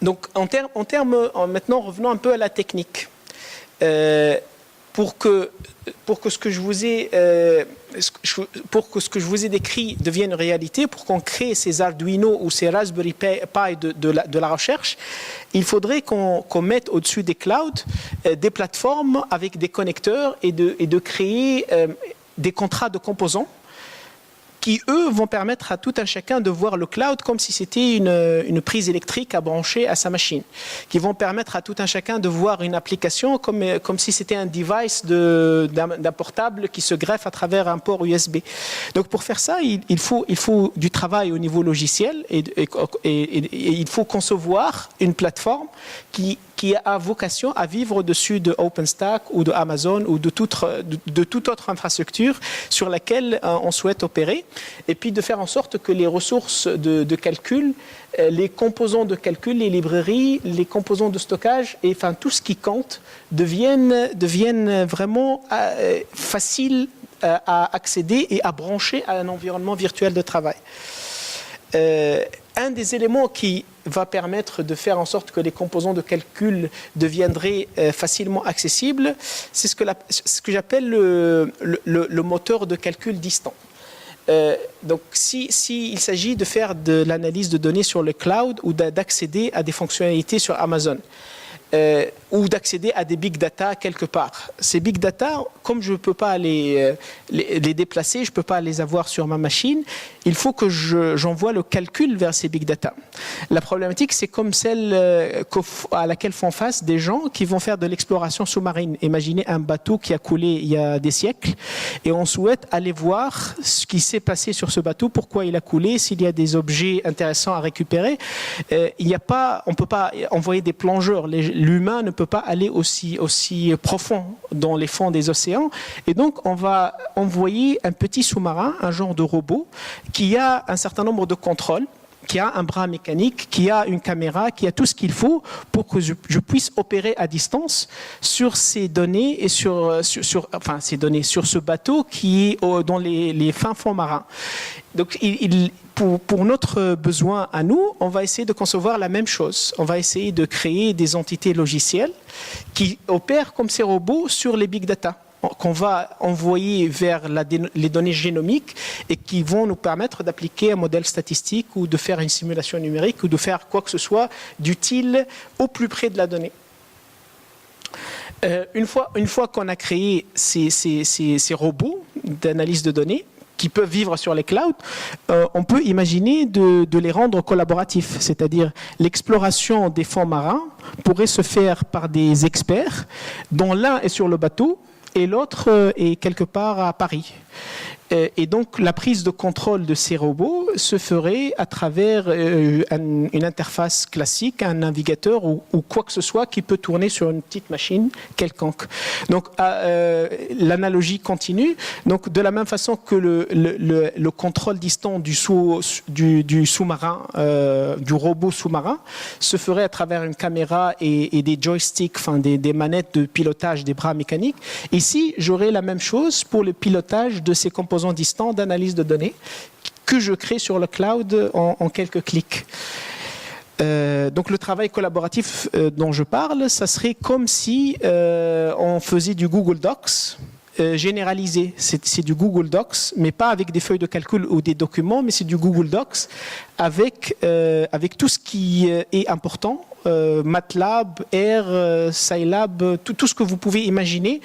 B: Donc, maintenant, revenons un peu à la technique. Pour que ce que je vous ai décrit devienne réalité, pour qu'on crée ces Arduino ou ces Raspberry Pi de la recherche, il faudrait qu'on mette au-dessus des clouds des plateformes avec des connecteurs et de créer des contrats de composants qui, eux, vont permettre à tout un chacun de voir le cloud comme si c'était une prise électrique à brancher à sa machine, qui vont permettre à tout un chacun de voir une application comme si c'était un device d'un portable qui se greffe à travers un port USB. Donc pour faire ça, il faut du travail au niveau logiciel et il faut concevoir une plateforme qui a vocation à vivre au-dessus de OpenStack ou de Amazon ou de toute autre infrastructure sur laquelle on souhaite opérer, et puis de faire en sorte que les ressources de calcul, les composants de calcul, les librairies, les composants de stockage, et enfin tout ce qui compte deviennent vraiment faciles à accéder et à brancher à un environnement virtuel de travail. Un des éléments qui va permettre de faire en sorte que les composants de calcul deviendraient facilement accessibles, c'est ce que j'appelle le moteur de calcul distant. Donc, s'il s'agit de faire de l'analyse de données sur le cloud ou d'accéder à des fonctionnalités sur Amazon, ou d'accéder à des big data quelque part. Ces big data, comme je ne peux pas les déplacer, je ne peux pas les avoir sur ma machine, il faut que j'envoie le calcul vers ces big data. La problématique, c'est comme celle à laquelle font face des gens qui vont faire de l'exploration sous-marine. Imaginez un bateau qui a coulé il y a des siècles et on souhaite aller voir ce qui s'est passé sur ce bateau, pourquoi il a coulé, s'il y a des objets intéressants à récupérer. On ne peut pas envoyer des plongeurs. L'humain ne peut pas aller aussi profond dans les fonds des océans. Et donc, on va envoyer un petit sous-marin, un genre de robot, qui a un certain nombre de contrôles, qui a un bras mécanique, qui a une caméra, qui a tout ce qu'il faut pour que je puisse opérer à distance sur ces données et sur ce bateau qui est dans les fins fonds marins. Donc, pour notre besoin à nous, on va essayer de concevoir la même chose. On va essayer de créer des entités logicielles qui opèrent comme ces robots sur les big data, qu'on va envoyer vers les données génomiques et qui vont nous permettre d'appliquer un modèle statistique ou de faire une simulation numérique ou de faire quoi que ce soit d'utile au plus près de la donnée. Une fois qu'on a créé ces robots d'analyse de données, qui peuvent vivre sur les clouds, on peut imaginer de les rendre collaboratifs. C'est-à-dire l'exploration des fonds marins pourrait se faire par des experts dont l'un est sur le bateau et l'autre est quelque part à Paris. Et donc, la prise de contrôle de ces robots se ferait à travers une interface classique, un navigateur ou quoi que ce soit qui peut tourner sur une petite machine quelconque. Donc, l'analogie continue. Donc, de la même façon que le contrôle distant du sous-marin, du robot sous-marin, se ferait à travers une caméra et des joysticks, enfin des manettes de pilotage des bras mécaniques. Ici, j'aurai la même chose pour le pilotage de ces composants distants d'analyse de données que je crée sur le cloud en quelques clics. Donc le travail collaboratif dont je parle, ça serait comme si on faisait du Google Docs généralisé. C'est du Google Docs, mais pas avec des feuilles de calcul ou des documents, mais c'est du Google Docs avec tout ce qui est important. MATLAB, R, Scilab, tout ce que vous pouvez imaginer,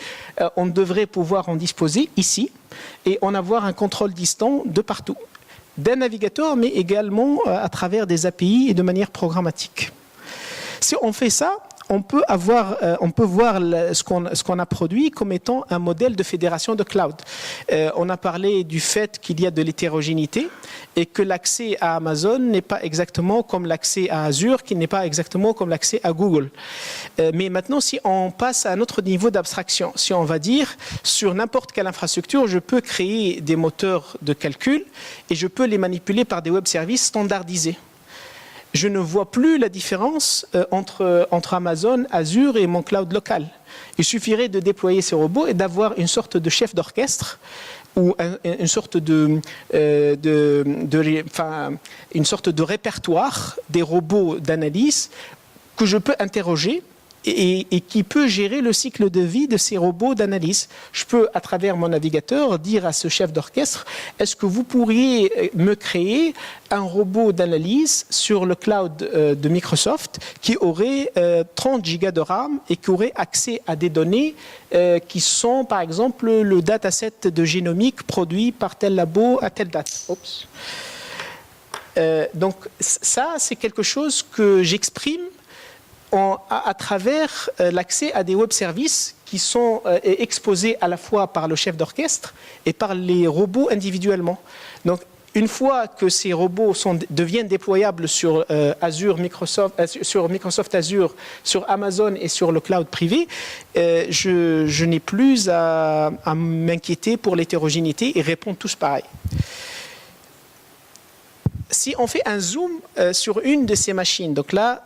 B: on devrait pouvoir en disposer ici et en avoir un contrôle distant de partout, d'un navigateur, mais également à travers des API et de manière programmatique. Si on fait ça, on peut voir ce qu'on a produit comme étant un modèle de fédération de cloud. On a parlé du fait qu'il y a de l'hétérogénéité et que l'accès à Amazon n'est pas exactement comme l'accès à Azure, qui n'est pas exactement comme l'accès à Google. Mais maintenant, si on passe à un autre niveau d'abstraction, si on va dire sur n'importe quelle infrastructure, je peux créer des moteurs de calcul et je peux les manipuler par des web services standardisés. Je ne vois plus la différence entre Amazon, Azure et mon cloud local. Il suffirait de déployer ces robots et d'avoir une sorte de chef d'orchestre ou une sorte de répertoire des robots d'analyse que je peux interroger et qui peut gérer le cycle de vie de ces robots d'analyse. Je peux, à travers mon navigateur, dire à ce chef d'orchestre, est-ce que vous pourriez me créer un robot d'analyse sur le cloud de Microsoft qui aurait 30 gigas de RAM et qui aurait accès à des données qui sont, par exemple, le dataset de génomique produit par tel labo à telle date. Oups. Donc ça, c'est quelque chose que j'exprime à travers l'accès à des web services qui sont exposés à la fois par le chef d'orchestre et par les robots individuellement. Donc, une fois que ces robots deviennent déployables sur sur Microsoft Azure, sur Amazon et sur le cloud privé, je n'ai plus à m'inquiéter pour l'hétérogénéité et répondent tous pareil. Si on fait un zoom sur une de ces machines, donc là,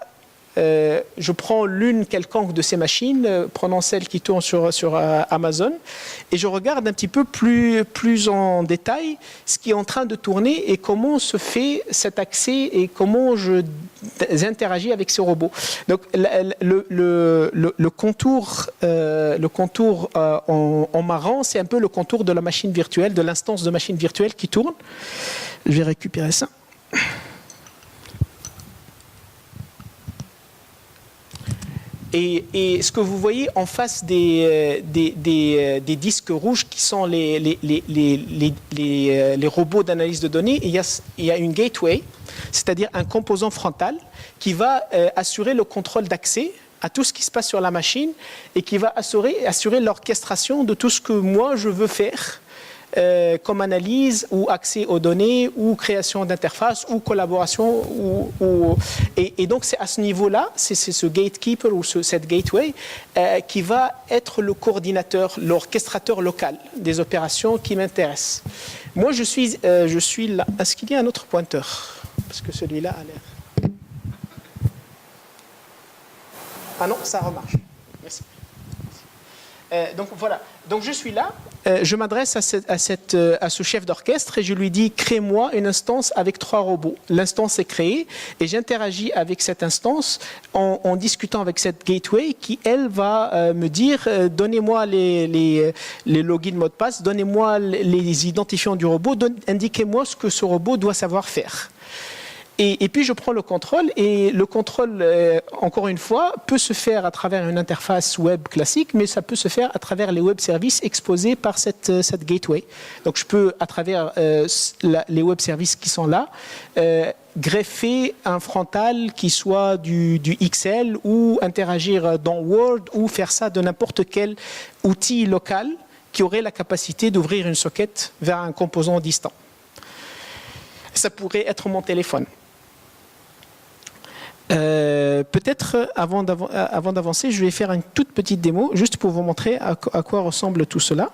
B: je prends l'une quelconque de ces machines, prenons celle qui tourne sur Amazon, et je regarde un petit peu plus en détail ce qui est en train de tourner et comment se fait cet accès et comment j'interagis avec ces robots. Donc le contour en marron, c'est un peu le contour de la machine virtuelle, de l'instance de machine virtuelle qui tourne. Je vais récupérer ça. Et ce que vous voyez en face des disques rouges qui sont les robots d'analyse de données, il y a une gateway, c'est-à-dire un composant frontal qui va assurer le contrôle d'accès à tout ce qui se passe sur la machine et qui va assurer l'orchestration de tout ce que moi je veux faire comme analyse ou accès aux données ou création d'interface ou collaboration. Et donc c'est à ce niveau-là, c'est ce gatekeeper ou cette gateway qui va être le coordinateur, l'orchestrateur local des opérations qui m'intéressent. Moi je suis là. Est-ce qu'il y a un autre pointeur? Parce que celui-là a l'air... Ah non, ça remarche. Merci. Donc voilà, donc je suis là, je m'adresse à ce chef d'orchestre et je lui dis crée-moi une instance avec 3 robots. L'instance est créée et j'interagis avec cette instance en discutant avec cette gateway qui elle va me dire donnez-moi les logins mots de passe, donnez-moi les identifiants du robot, indiquez-moi ce que ce robot doit savoir faire. Et puis je prends le contrôle et le contrôle, encore une fois, peut se faire à travers une interface web classique, mais ça peut se faire à travers les web services exposés par cette gateway. Donc je peux, à travers les web services qui sont là, greffer un frontal qui soit du XL ou interagir dans Word ou faire ça de n'importe quel outil local qui aurait la capacité d'ouvrir une socket vers un composant distant. Ça pourrait être mon téléphone. Peut-être avant d'avancer, je vais faire une toute petite démo juste pour vous montrer à quoi ressemble tout cela.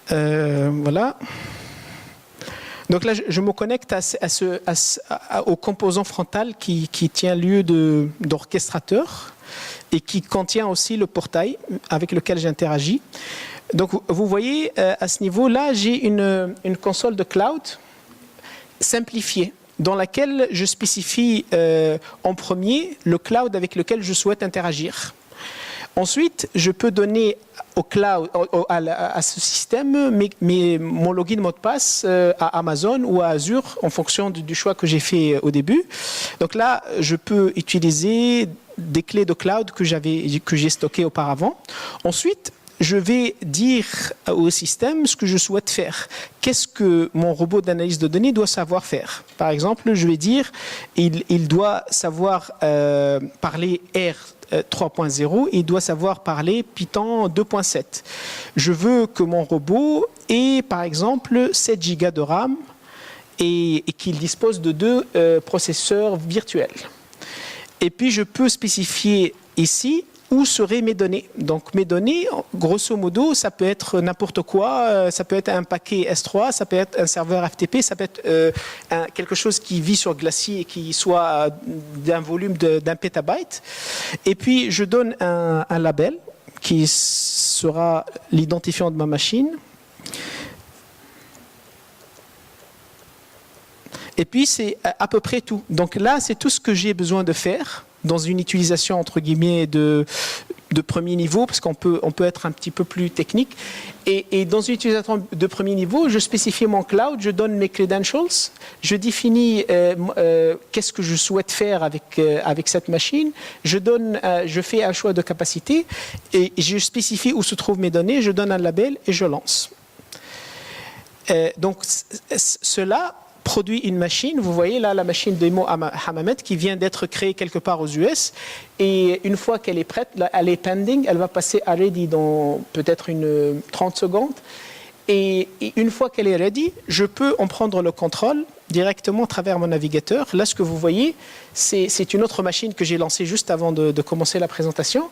B: Voilà. Donc là, je me connecte au composant frontal qui tient lieu d'orchestrateur et qui contient aussi le portail avec lequel j'interagis. Donc vous voyez, à ce niveau-là, j'ai une console de cloud simplifiée dans laquelle je spécifie en premier le cloud avec lequel je souhaite interagir. Ensuite, je peux donner au cloud, à ce système mon login mot de passe à Amazon ou à Azure en fonction du choix que j'ai fait au début. Donc là, je peux utiliser des clés de cloud que j'ai stockées auparavant. Ensuite, je vais dire au système ce que je souhaite faire. Qu'est-ce que mon robot d'analyse de données doit savoir faire? Par exemple, je vais dire il doit savoir parler R 3.0, il doit savoir parler Python 2.7. Je veux que mon robot ait, par exemple, 7 Go de RAM et qu'il dispose de 2 processeurs virtuels. Et puis, je peux spécifier ici où seraient mes données. Donc, mes données, grosso modo, ça peut être n'importe quoi. Ça peut être un paquet S3, ça peut être un serveur FTP, ça peut être quelque chose qui vit sur Glacier et qui soit d'un volume d'un pétabyte. Et puis, je donne un label qui sera l'identifiant de ma machine. Et puis, c'est à peu près tout. Donc là, c'est tout ce que j'ai besoin de faire dans une utilisation, entre guillemets, de premier niveau, parce qu'on peut être un petit peu plus technique. Et dans une utilisation de premier niveau, je spécifie mon cloud, je donne mes credentials, je définis qu'est-ce que je souhaite faire avec cette machine, je fais un choix de capacité, et je spécifie où se trouvent mes données, je donne un label et je lance. Donc, cela produit une machine. Vous voyez là la machine démo Hamamet qui vient d'être créée quelque part aux US. Et une fois qu'elle est prête, là, elle est pending, elle va passer à ready dans peut-être 30 secondes. Et une fois qu'elle est ready, je peux en prendre le contrôle directement à travers mon navigateur. Là, ce que vous voyez, c'est une autre machine que j'ai lancée juste avant de commencer la présentation.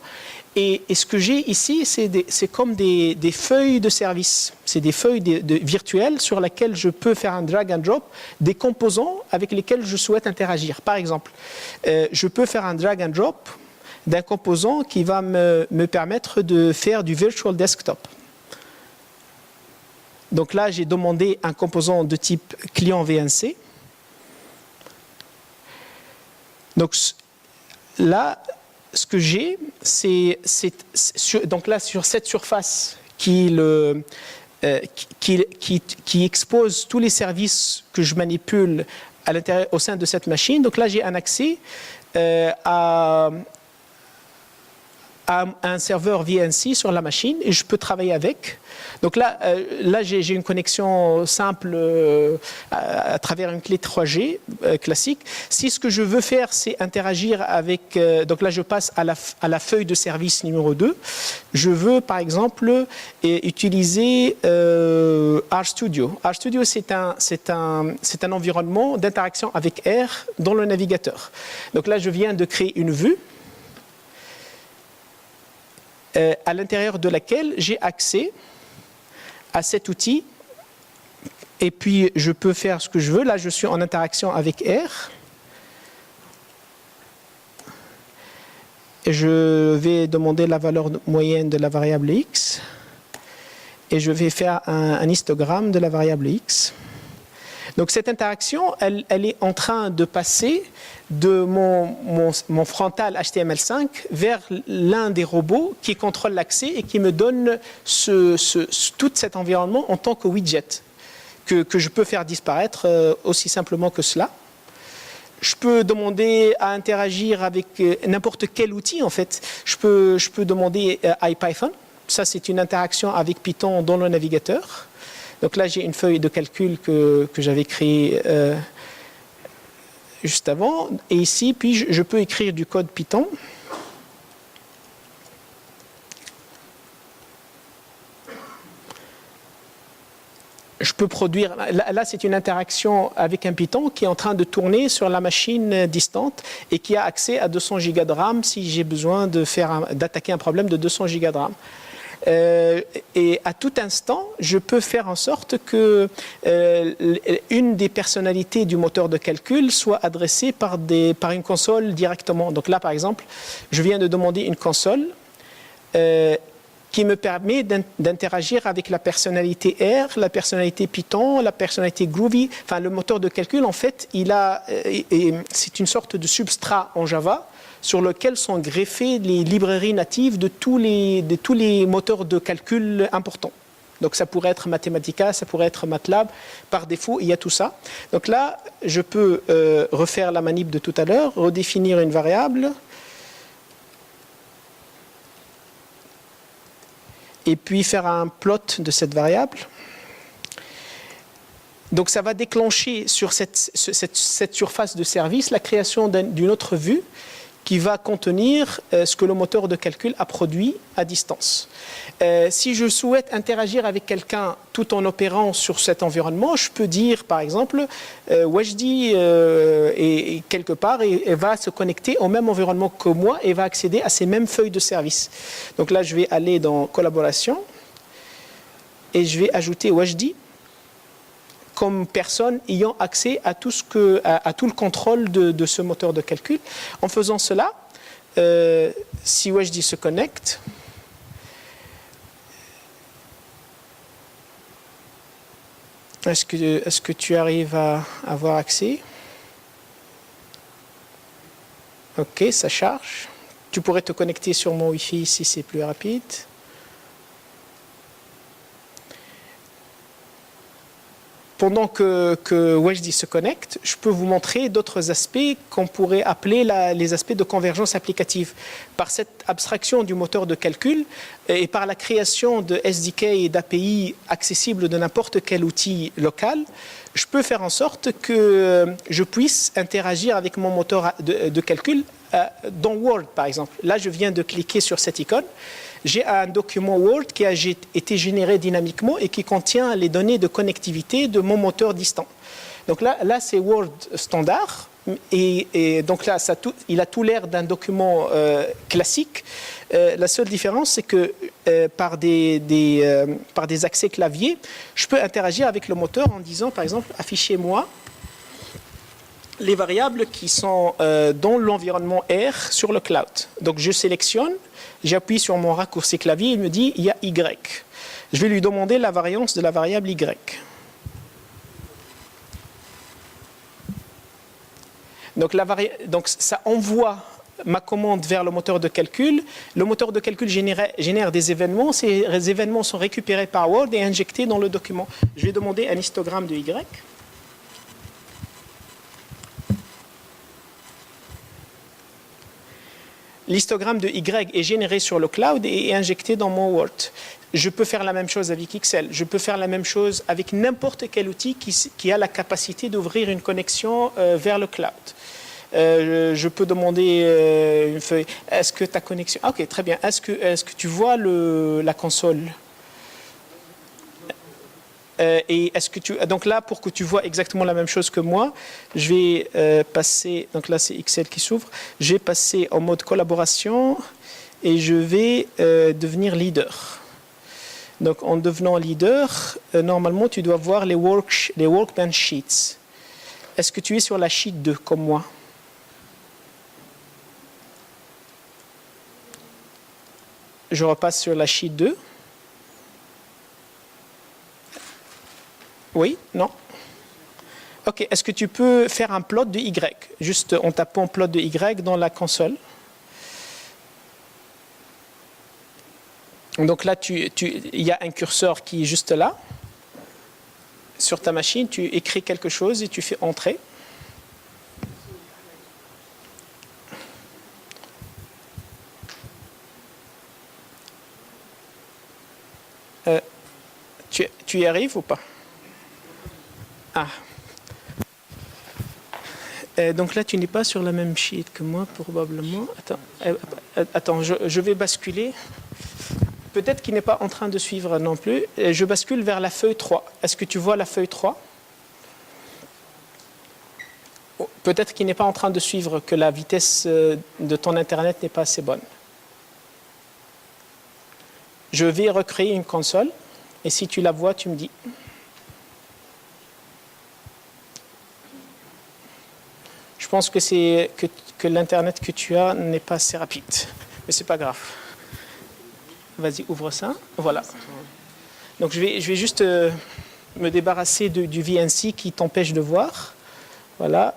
B: Et ce que j'ai ici, c'est comme des feuilles de service. C'est des feuilles virtuelles sur lesquelles je peux faire un drag and drop des composants avec lesquels je souhaite interagir. Par exemple, je peux faire un drag and drop d'un composant qui va me permettre de faire du virtual desktop. Donc là, j'ai demandé un composant de type client VNC. Donc là, ce que j'ai, donc là, sur cette surface qui expose tous les services que je manipule à l'intérieur, au sein de cette machine. Donc là, j'ai un accès à un serveur VNC sur la machine et je peux travailler avec. Donc là j'ai une connexion simple à travers une clé 3G classique. Si ce que je veux faire, c'est interagir avec... donc là, je passe à la feuille de service numéro 2. Je veux, par exemple, utiliser RStudio. RStudio, c'est un environnement d'interaction avec R dans le navigateur. Donc là, je viens de créer une vue à l'intérieur de laquelle j'ai accès à cet outil et puis je peux faire ce que je veux. Là, je suis en interaction avec R et je vais demander la valeur moyenne de la variable X et je vais faire un histogramme de la variable X. Donc cette interaction, elle est en train de passer de mon frontal HTML5 vers l'un des robots qui contrôle l'accès et qui me donne tout cet environnement en tant que widget que je peux faire disparaître aussi simplement que cela. Je peux demander à interagir avec n'importe quel outil en fait. Je peux demander IPython. Ça, c'est une interaction avec Python dans le navigateur. Donc là, j'ai une feuille de calcul que j'avais créée juste avant. Et ici, puis je peux écrire du code Python. je peux produire, là c'est une interaction avec un Python qui est en train de tourner sur la machine distante et qui a accès à 200 gigas de RAM si j'ai besoin d'attaquer un problème de 200 gigas de RAM. Et à tout instant, je peux faire en sorte que une des personnalités du moteur de calcul soit adressée par une console directement. Donc là, par exemple, je viens de demander une console qui me permet d'interagir avec la personnalité R, la personnalité Python, la personnalité Groovy. Enfin, le moteur de calcul, en fait, c'est une sorte de substrat en Java sur lequel sont greffées les librairies natives de tous les moteurs de calcul importants. Donc ça pourrait être Mathematica, ça pourrait être MATLAB. Par défaut, il y a tout ça. Donc là, je peux refaire la manip de tout à l'heure, redéfinir une variable. Et puis faire un plot de cette variable. Donc ça va déclencher sur cette surface de service la création d'une autre vue qui va contenir ce que le moteur de calcul a produit à distance. Si je souhaite interagir avec quelqu'un tout en opérant sur cet environnement, je peux dire par exemple Wajdi est quelque part et va se connecter au même environnement que moi et va accéder à ces mêmes feuilles de service. Donc là je vais aller dans collaboration et je vais ajouter Wajdi comme personne ayant accès à tout le contrôle de ce moteur de calcul. En faisant cela, si Wajdi se connecte, est-ce que tu arrives à avoir accès? Ok, ça charge. Tu pourrais te connecter sur mon Wi-Fi si c'est plus rapide. Pendant que Wajdi se connecte, je peux vous montrer d'autres aspects qu'on pourrait appeler les aspects de convergence applicative. Par cette abstraction du moteur de calcul et par la création de SDK et d'API accessibles de n'importe quel outil local, je peux faire en sorte que je puisse interagir avec mon moteur de calcul dans Word, par exemple. Là, je viens de cliquer sur cette icône. J'ai un document Word qui a été généré dynamiquement et qui contient les données de connectivité de mon moteur distant. Donc là c'est Word standard. Et donc là, il a tout l'air d'un document classique. La seule différence, c'est que par des accès clavier, je peux interagir avec le moteur en disant, par exemple, affichez-moi les variables qui sont dans l'environnement R sur le cloud. Donc je sélectionne, j'appuie sur mon raccourci clavier, il me dit il y a Y. Je vais lui demander la variance de la variable Y. Donc ça envoie ma commande vers le moteur de calcul. Le moteur de calcul génère des événements. Ces événements sont récupérés par Word et injectés dans le document. Je vais demander un histogramme de Y. L'histogramme de Y est généré sur le cloud et est injecté dans mon Word. Je peux faire la même chose avec Excel. Je peux faire la même chose avec n'importe quel outil qui a la capacité d'ouvrir une connexion vers le cloud. Je peux demander une feuille. Est-ce que ta connexion... Ok, très bien. Est-ce que tu vois la console? Et est-ce que donc là, pour que tu vois exactement la même chose que moi, je vais passer, donc là c'est Excel qui s'ouvre, je vais passer en mode collaboration et je vais devenir leader. Donc en devenant leader, normalement tu dois voir les workbench sheets. Est-ce que tu es sur la sheet 2 comme moi? Je repasse sur la sheet 2. Oui? Non? Ok, est-ce que tu peux faire un plot de Y? Juste en tapant plot de Y dans la console. Donc là, il y a un curseur qui est juste là. Sur ta machine, tu écris quelque chose et tu fais entrer. Tu y arrives ou pas? Ah. Donc là, tu n'es pas sur la même sheet que moi, probablement. Attends, je vais basculer. peut-être qu'il n'est pas en train de suivre non plus. Je bascule vers la feuille 3. Est-ce que tu vois la feuille 3? Peut-être qu'il n'est pas en train de suivre, que la vitesse de ton Internet n'est pas assez bonne. Je vais recréer une console, et si tu la vois, tu me dis. Je pense que l'Internet que tu as n'est pas assez rapide, mais c'est pas grave. Vas-y, ouvre ça. Voilà. Donc je vais juste me débarrasser du VNC qui t'empêche de voir. Voilà.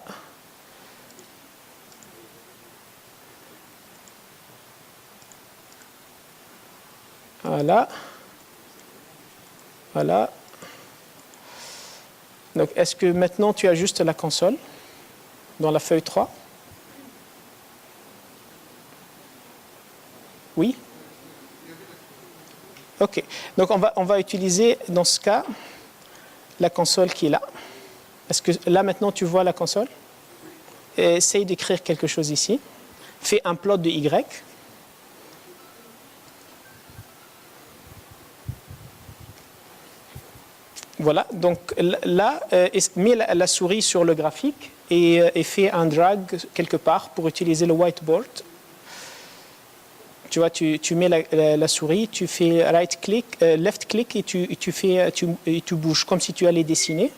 B: Voilà. Voilà. Donc, est-ce que maintenant tu ajustes la console dans la feuille 3? Oui? OK. Donc, on va utiliser, dans ce cas, la console qui est là. Est-ce que là, maintenant, tu vois la console? Et essaye d'écrire quelque chose ici. Fais un plot de Y. Voilà, donc là, mets la souris sur le graphique et fais un drag quelque part pour utiliser le whiteboard. Tu vois, tu mets la souris, tu fais left click et tu bouges comme si tu allais dessiner.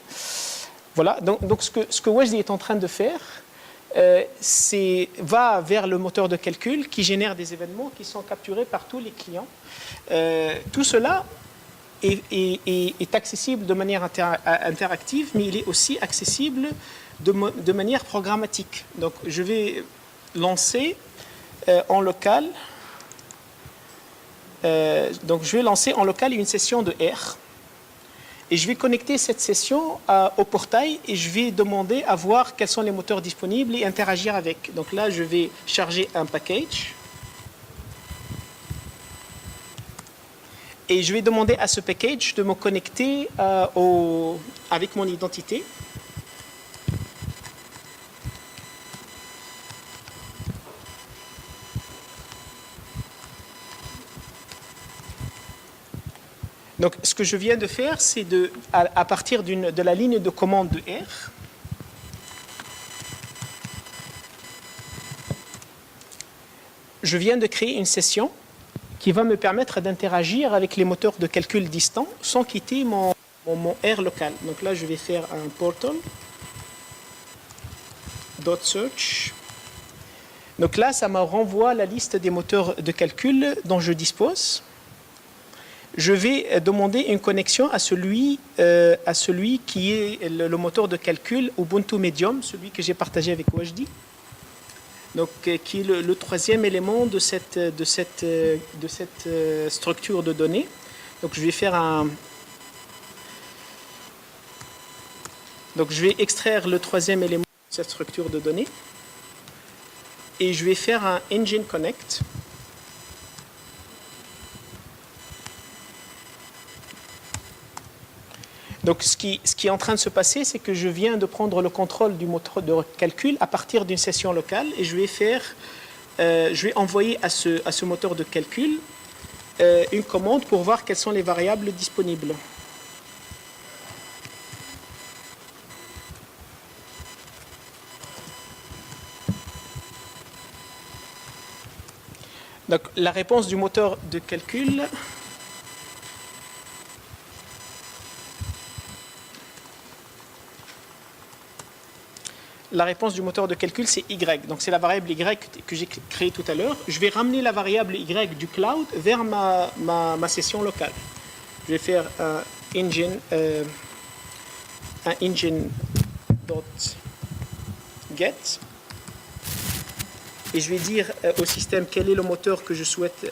B: Voilà, donc ce que Wajdi est en train de faire, va vers le moteur de calcul qui génère des événements qui sont capturés par tous les clients. Tout cela est accessible de manière interactive, mais il est aussi accessible de manière programmatique. Donc, je vais lancer en local. Donc, je vais lancer en local une session de R. Et je vais connecter cette session au portail et je vais demander à voir quels sont les moteurs disponibles et interagir avec. Donc là, je vais charger un package. Et je vais demander à ce package de me connecter avec mon identité. Donc, ce que je viens de faire, c'est à partir de la ligne de commande de R, je viens de créer une session qui va me permettre d'interagir avec les moteurs de calcul distants sans quitter mon R local. Donc là, je vais faire un portal.search. Donc là, ça me renvoie la liste des moteurs de calcul dont je dispose. Je vais demander une connexion à celui qui est le moteur de calcul Ubuntu Medium, celui que j'ai partagé avec Wajdi. Donc, qui est le troisième élément de cette structure de données. Donc, je vais faire Donc, je vais extraire le troisième élément de cette structure de données. Et je vais faire un engine connect. Donc, ce qui est en train de se passer, c'est que je viens de prendre le contrôle du moteur de calcul à partir d'une session locale et je vais envoyer à ce moteur de calcul une commande pour voir quelles sont les variables disponibles. Donc, la réponse du moteur de calcul... La réponse du moteur de calcul, c'est Y. Donc, c'est la variable Y que j'ai créée tout à l'heure. Je vais ramener la variable Y du cloud vers ma session locale. Je vais faire un engine.get. Et je vais dire au système quel est le moteur que je souhaite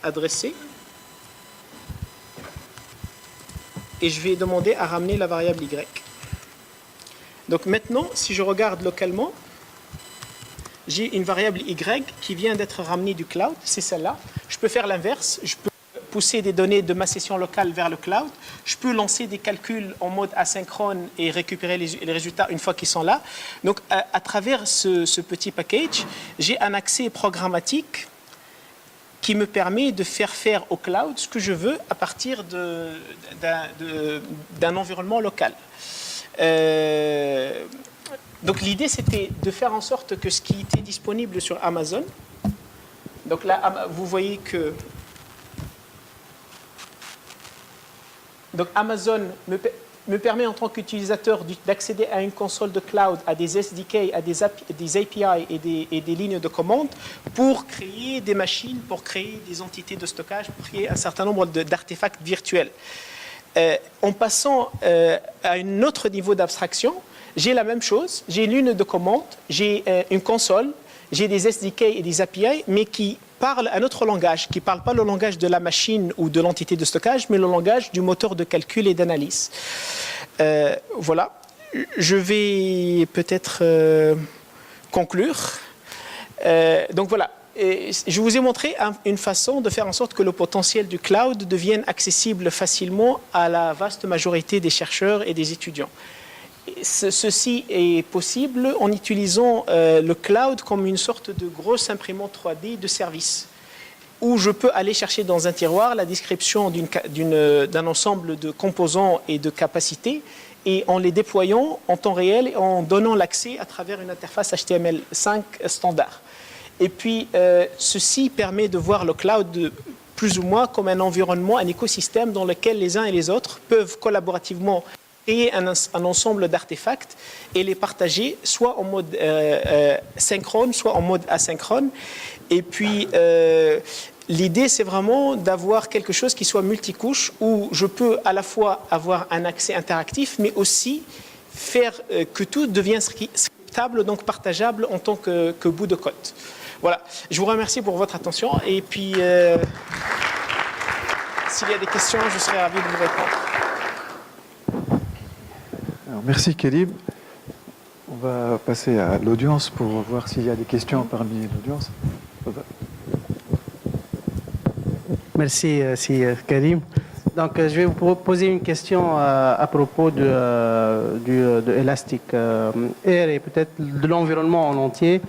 B: adresser. Et je vais demander à ramener la variable Y. Donc maintenant, si je regarde localement, j'ai une variable Y qui vient d'être ramenée du cloud, c'est celle-là. Je peux faire l'inverse, je peux pousser des données de ma session locale vers le cloud, je peux lancer des calculs en mode asynchrone et récupérer les résultats une fois qu'ils sont là. Donc à travers ce petit package, j'ai un accès programmatique qui me permet de faire au cloud ce que je veux à partir d'un environnement local. Donc l'idée, c'était de faire en sorte que ce qui était disponible sur Amazon, donc là, vous voyez que donc Amazon me permet en tant qu'utilisateur d'accéder à une console de cloud, à des SDK, à des API et des lignes de commande pour créer des machines, pour créer des entités de stockage, pour créer un certain nombre d'artefacts virtuels. En passant à un autre niveau d'abstraction, j'ai la même chose, j'ai une ligne de commande, j'ai une console, j'ai des SDK et des API, mais qui parlent un autre langage, qui ne parle pas le langage de la machine ou de l'entité de stockage, mais le langage du moteur de calcul et d'analyse. Voilà. Je vais peut-être conclure. Donc voilà. Et je vous ai montré une façon de faire en sorte que le potentiel du cloud devienne accessible facilement à la vaste majorité des chercheurs et des étudiants. Ceci est possible en utilisant le cloud comme une sorte de grosse imprimante 3D de service, où je peux aller chercher dans un tiroir la description d'un ensemble de composants et de capacités, et en les déployant en temps réel et en donnant l'accès à travers une interface HTML5 standard. Et puis, ceci permet de voir le cloud plus ou moins comme un environnement, un écosystème dans lequel les uns et les autres peuvent collaborativement créer un ensemble d'artefacts et les partager soit en mode synchrone, soit en mode asynchrone. Et puis, l'idée, c'est vraiment d'avoir quelque chose qui soit multicouche, où je peux à la fois avoir un accès interactif, mais aussi faire que tout devienne scriptable, donc partageable en tant que bout de code. Voilà, je vous remercie pour votre attention, et puis s'il y a des questions, je serai ravi de vous répondre.
A: Alors, merci Kélim. On va passer à l'audience pour voir s'il y a des questions parmi l'audience.
C: Merci, Karim. Donc, je vais vous poser une question à propos de Elastic Air et peut-être de l'environnement en entier.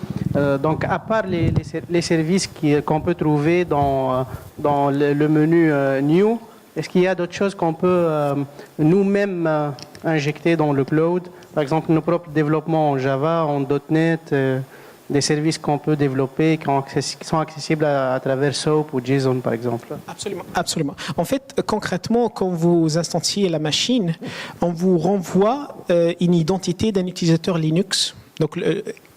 C: Donc, à part les services qu'on peut trouver dans le menu New, est-ce qu'il y a d'autres choses qu'on peut nous-mêmes injecter dans le cloud? Par exemple, nos propres développements en Java, en .NET, des services qu'on peut développer, qui sont accessibles à travers SOAP ou JSON, par exemple.
B: Absolument, absolument. En fait, concrètement, quand vous instanciez la machine, on vous renvoie une identité d'un utilisateur Linux, donc,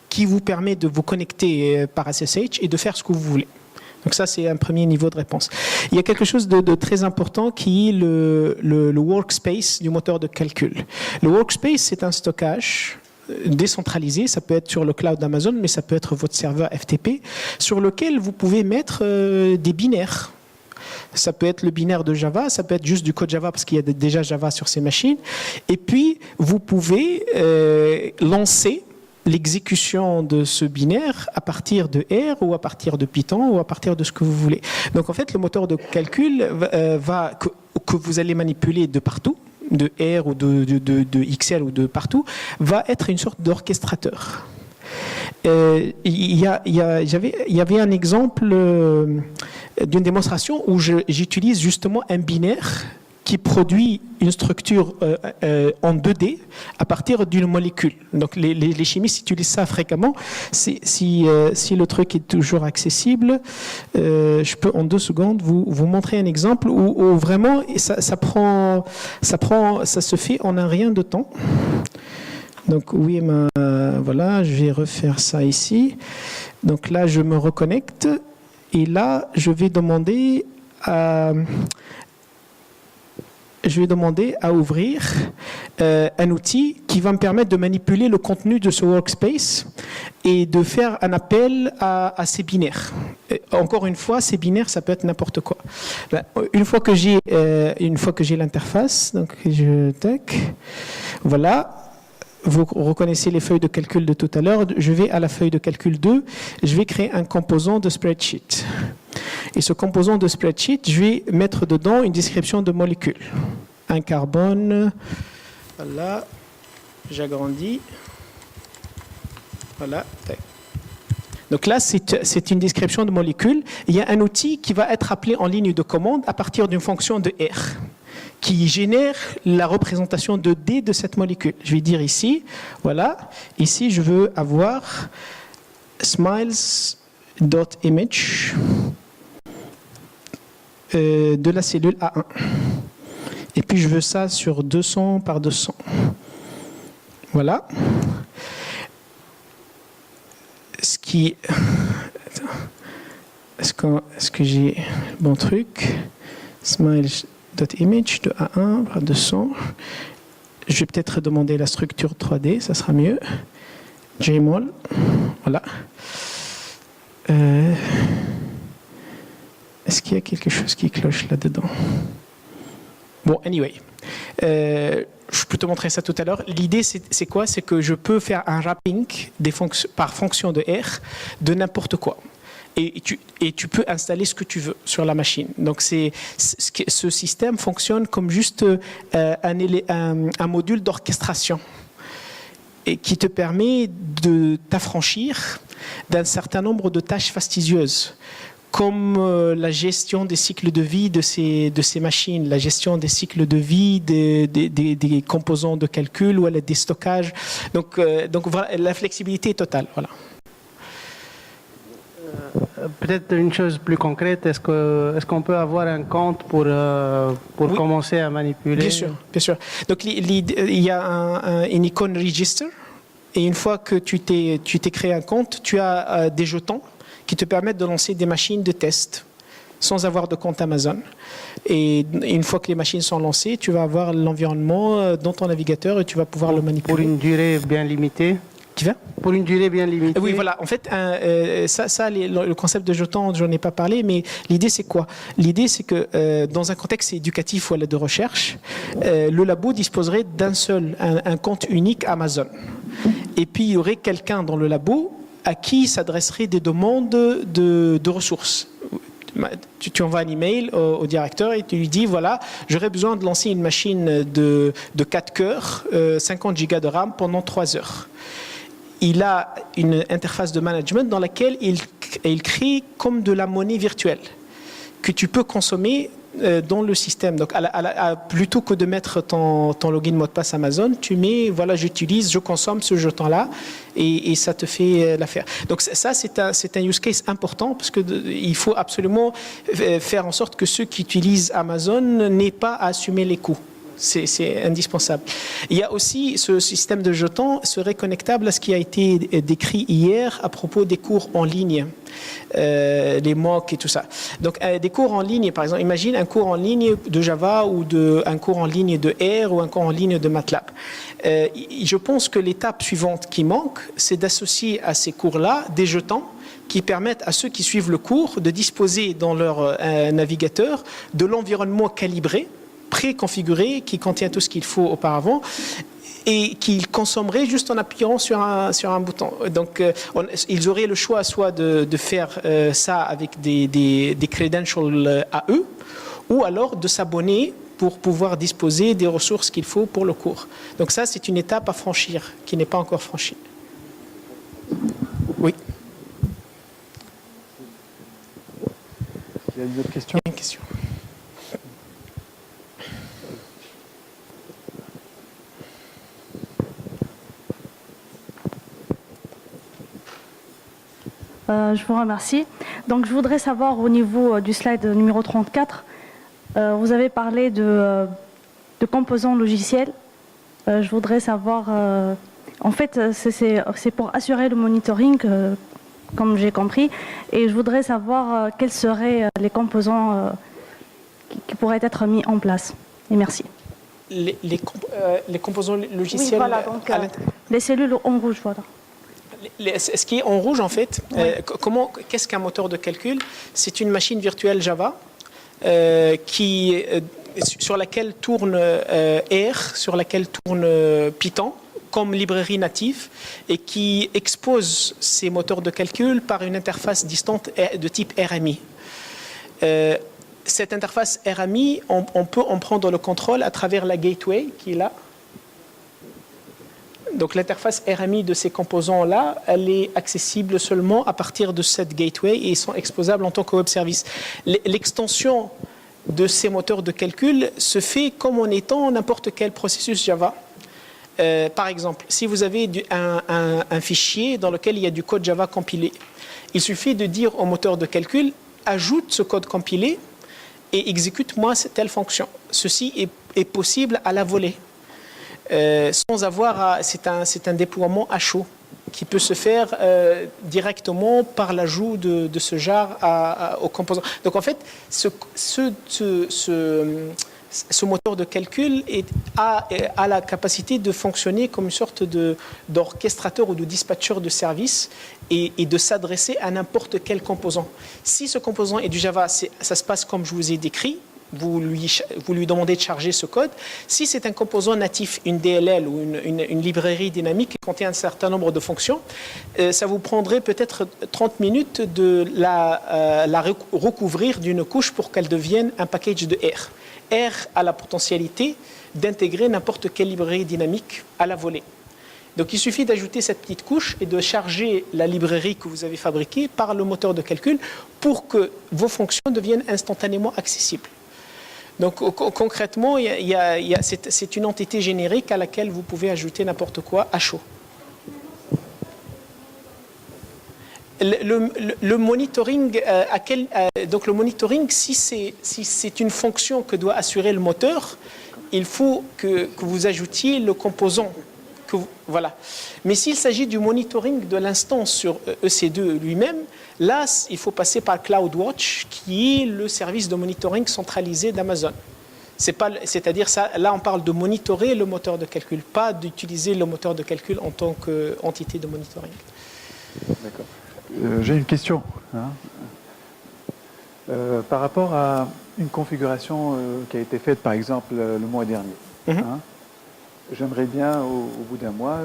B: qui vous permet de vous connecter par SSH et de faire ce que vous voulez. Donc ça, c'est un premier niveau de réponse. Il y a quelque chose de très important qui est le workspace du moteur de calcul. Le workspace, c'est un stockage décentralisé, ça peut être sur le cloud d'Amazon, mais ça peut être votre serveur FTP, sur lequel vous pouvez mettre des binaires. Ça peut être le binaire de Java, ça peut être juste du code Java parce qu'il y a déjà Java sur ces machines. Et puis, vous pouvez lancer l'exécution de ce binaire à partir de R ou à partir de Python ou à partir de ce que vous voulez. Donc en fait, le moteur de calcul que vous allez manipuler de partout, de R ou de XL ou de partout, va être une sorte d'orchestrateur. Il y avait un exemple d'une démonstration où j'utilise justement un binaire qui produit une structure en 2D à partir d'une molécule. Donc les chimistes utilisent ça fréquemment. Si le truc est toujours accessible, je peux en 2 secondes vous montrer un exemple où vraiment ça se fait en un rien de temps. Donc oui, voilà, je vais refaire ça ici. Donc là, je me reconnecte et là, je vais demander à ouvrir un outil qui va me permettre de manipuler le contenu de ce workspace et de faire un appel à ces binaires. Encore une fois, ces binaires, ça peut être n'importe quoi. Une fois que j'ai l'interface, donc voilà. Vous reconnaissez les feuilles de calcul de tout à l'heure. Je vais à la feuille de calcul 2. Je vais créer un composant de spreadsheet. Et ce composant de spreadsheet, je vais mettre dedans une description de molécules. Un carbone. Voilà. J'agrandis. Voilà. Donc là, c'est une description de molécule. Il y a un outil qui va être appelé en ligne de commande à partir d'une fonction de R qui génère la représentation de D de cette molécule. Je vais dire ici, voilà, ici je veux avoir smiles.image de la cellule A1. Et puis je veux ça sur 200 par 200. Voilà. Ce qui... Est-ce que j'ai le bon truc? Smiles.image de A1 par 200. Je vais peut-être demander la structure 3D, ça sera mieux. Jmol, voilà. Est-ce qu'il y a quelque chose qui cloche là-dedans? Bon, anyway. Je peux te montrer ça tout à l'heure. L'idée, c'est quoi? C'est que je peux faire un wrapping par fonction de R de n'importe quoi. Et tu peux installer ce que tu veux sur la machine. Donc, ce système fonctionne comme juste un module d'orchestration et qui te permet de t'affranchir d'un certain nombre de tâches fastidieuses, comme la gestion des cycles de vie de ces machines, la gestion des cycles de vie des composants de calcul ou des stockages. Donc voilà, la flexibilité est totale. Voilà.
C: Peut-être une chose plus concrète, est-ce qu'on peut avoir un compte pour oui, commencer à manipuler?
B: Bien sûr, bien sûr. Donc il y a une icône register, et une fois que tu t'es créé un compte, tu as des jetons qui te permettent de lancer des machines de test sans avoir de compte Amazon. Et une fois que les machines sont lancées, tu vas avoir l'environnement dans ton navigateur et tu vas pouvoir le manipuler.
C: Pour une durée bien limitée?
B: Qui va?
C: Pour une durée bien limitée.
B: Oui, voilà. En fait, le concept de jeton, je n'en ai pas parlé, mais l'idée, c'est quoi? L'idée, c'est que dans un contexte éducatif ou de recherche, le labo disposerait d'un seul, un compte unique Amazon. Et puis, il y aurait quelqu'un dans le labo à qui s'adresseraient des demandes de ressources. Tu envoies un email au directeur et tu lui dis, voilà, j'aurais besoin de lancer une machine de 4 cœurs, 50 gigas de RAM pendant 3 heures. Il a une interface de management dans laquelle il crée comme de la monnaie virtuelle que tu peux consommer dans le système. Donc, plutôt que de mettre ton login mot de passe Amazon, tu mets, voilà, je consomme ce jeton-là et ça te fait l'affaire. Donc, ça, c'est un use case important parce qu'il faut absolument faire en sorte que ceux qui utilisent Amazon n'aient pas à assumer les coûts. C'est indispensable. Il y a aussi ce système de jetons serait connectable à ce qui a été décrit hier à propos des cours en ligne, les MOOC et tout ça. Donc des cours en ligne, par exemple, imagine un cours en ligne de Java ou un cours en ligne de R ou un cours en ligne de MATLAB. Je pense que l'étape suivante qui manque, c'est d'associer à ces cours-là des jetons qui permettent à ceux qui suivent le cours de disposer dans leur navigateur de l'environnement calibré, préconfiguré, qui contient tout ce qu'il faut auparavant et qu'ils consommeraient juste en appuyant sur un bouton. Donc, ils auraient le choix soit de faire ça avec des credentials à eux, ou alors de s'abonner pour pouvoir disposer des ressources qu'il faut pour le cours. Donc ça, c'est une étape à franchir, qui n'est pas encore franchie. Oui.
A: Il y a d'autres questions?
B: Une question.
D: Je vous remercie. Donc, je voudrais savoir au niveau du slide numéro 34, vous avez parlé de composants logiciels. Je voudrais savoir, en fait, c'est pour assurer le monitoring, comme j'ai compris, et je voudrais savoir quels seraient les composants qui pourraient être mis en place. Et merci.
B: Les composants logiciels.
D: Oui, voilà, donc, les cellules en rouge, voilà.
B: Ce qui est en rouge, en fait, oui. Qu'est-ce qu'un moteur de calcul? C'est une machine virtuelle Java sur laquelle tourne R, sur laquelle tourne Python comme librairie native et qui expose ces moteurs de calcul par une interface distante de type RMI. Cette interface RMI, on peut en prendre le contrôle à travers la gateway qui est là. Donc l'interface RMI de ces composants-là, elle est accessible seulement à partir de cette gateway et ils sont exposables en tant que web service. L'extension de ces moteurs de calcul se fait comme en étant n'importe quel processus Java. Par exemple, si vous avez un fichier dans lequel il y a du code Java compilé, il suffit de dire au moteur de calcul, ajoute ce code compilé et exécute-moi telle fonction. Ceci est possible à la volée. Sans avoir c'est un déploiement à chaud qui peut se faire directement par l'ajout de ce jar aux composants. Donc en fait, ce moteur de calcul a la capacité de fonctionner comme une sorte d'orchestrateur ou de dispatcher de services et de s'adresser à n'importe quel composant. Si ce composant est du Java, ça se passe comme je vous ai décrit. Vous lui demandez de charger ce code. Si c'est un composant natif, une DLL ou une librairie dynamique qui contient un certain nombre de fonctions, ça vous prendrait peut-être 30 minutes de la recouvrir d'une couche pour qu'elle devienne un package de R. R a la potentialité d'intégrer n'importe quelle librairie dynamique à la volée. Donc il suffit d'ajouter cette petite couche et de charger la librairie que vous avez fabriquée par le moteur de calcul pour que vos fonctions deviennent instantanément accessibles. Donc concrètement, c'est une entité générique à laquelle vous pouvez ajouter n'importe quoi à chaud. Le monitoring, donc le monitoring, si c'est une fonction que doit assurer le moteur, il faut que vous ajoutiez le composant. Voilà. Mais s'il s'agit du monitoring de l'instance sur EC2 lui-même, là, il faut passer par CloudWatch, qui est le service de monitoring centralisé d'Amazon. C'est-à-dire, là, on parle de monitorer le moteur de calcul, pas d'utiliser le moteur de calcul en tant qu'entité de monitoring.
A: D'accord. J'ai une question. Par rapport à une configuration qui a été faite, par exemple, le mois dernier. J'aimerais bien, au bout d'un mois,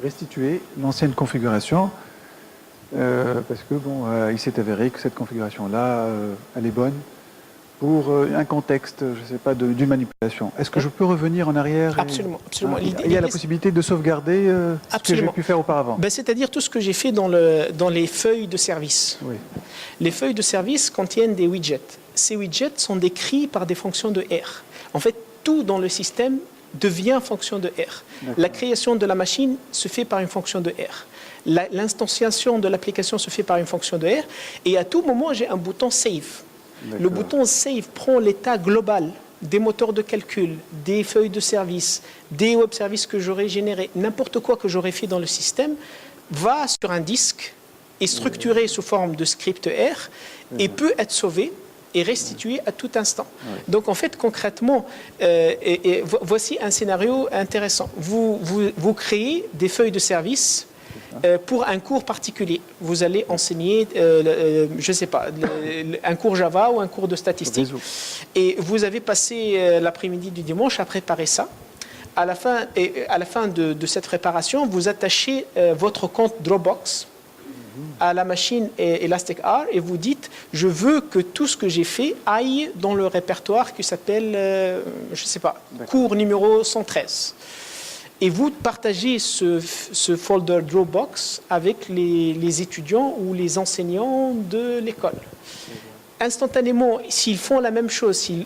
A: restituer l'ancienne configuration, parce que il s'est avéré que cette configuration-là, elle est bonne pour un contexte, je ne sais pas, d'une manipulation. Est-ce que je peux revenir en arrière?
B: Absolument, absolument.
A: Il y a la possibilité de sauvegarder ce que j'ai pu faire auparavant.
B: C'est-à-dire tout ce que j'ai fait dans les feuilles de service. Oui. Les feuilles de service contiennent des widgets. Ces widgets sont décrits par des fonctions de R. En fait, tout dans le système devient fonction de R. La création de la machine se fait par une fonction de R. L'instanciation de l'application se fait par une fonction de R. Et à tout moment, j'ai un bouton Save. Le bouton Save prend l'état global des moteurs de calcul, des feuilles de service, des web services que j'aurais générés, n'importe quoi que j'aurais fait dans le système, va sur un disque, est structuré sous forme de script R et peut être sauvé et restitué à tout instant. Donc en fait, concrètement, voici un scénario intéressant. Vous créez des feuilles de service pour un cours particulier. Vous allez enseigner, je ne sais pas, un cours Java ou un cours de statistique. Et vous avez passé l'après-midi du dimanche à préparer ça. À la fin de cette préparation, vous attachez votre compte Dropbox à la machine Elastic-R et vous dites « Je veux que tout ce que j'ai fait aille dans le répertoire qui s'appelle, je ne sais pas, cours numéro 113 ». Et vous partagez ce folder Dropbox avec les étudiants ou les enseignants de l'école. Instantanément, s'ils font la même chose, s'ils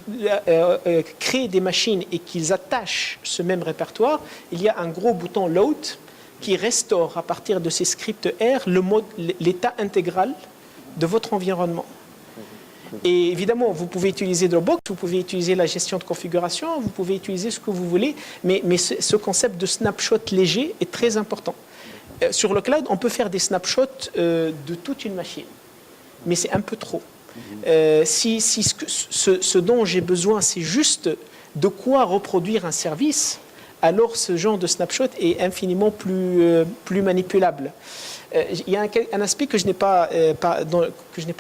B: créent des machines et qu'ils attachent ce même répertoire, il y a un gros bouton Load qui restaure à partir de ces scripts R l'état intégral de votre environnement. Et évidemment, vous pouvez utiliser Dropbox, vous pouvez utiliser la gestion de configuration, vous pouvez utiliser ce que vous voulez, mais ce concept de snapshot léger est très important. Sur le cloud, on peut faire des snapshots de toute une machine, mais c'est un peu trop. Ce dont j'ai besoin, c'est juste de quoi reproduire un service, alors ce genre de snapshot est infiniment plus manipulable. Il y a un aspect que je n'ai pas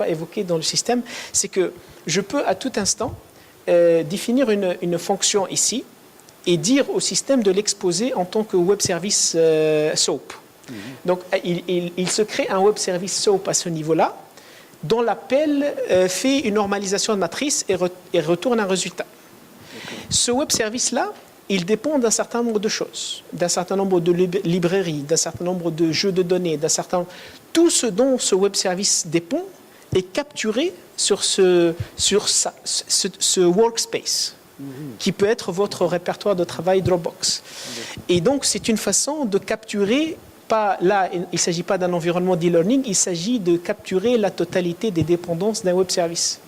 B: évoqué dans le système, c'est que je peux à tout instant définir une fonction ici et dire au système de l'exposer en tant que web service SOAP. Donc il se crée un web service SOAP à ce niveau-là, dont l'appel fait une normalisation de matrice et retourne un résultat. Ce web service-là il dépend d'un certain nombre de choses, d'un certain nombre de librairies, d'un certain nombre de jeux de données, tout ce dont ce web service dépend est capturé sur ce workspace, qui peut être votre répertoire de travail Dropbox. Et donc, c'est une façon de capturer, là, il ne s'agit pas d'un environnement d'e-learning, il s'agit de capturer la totalité des dépendances d'un web service,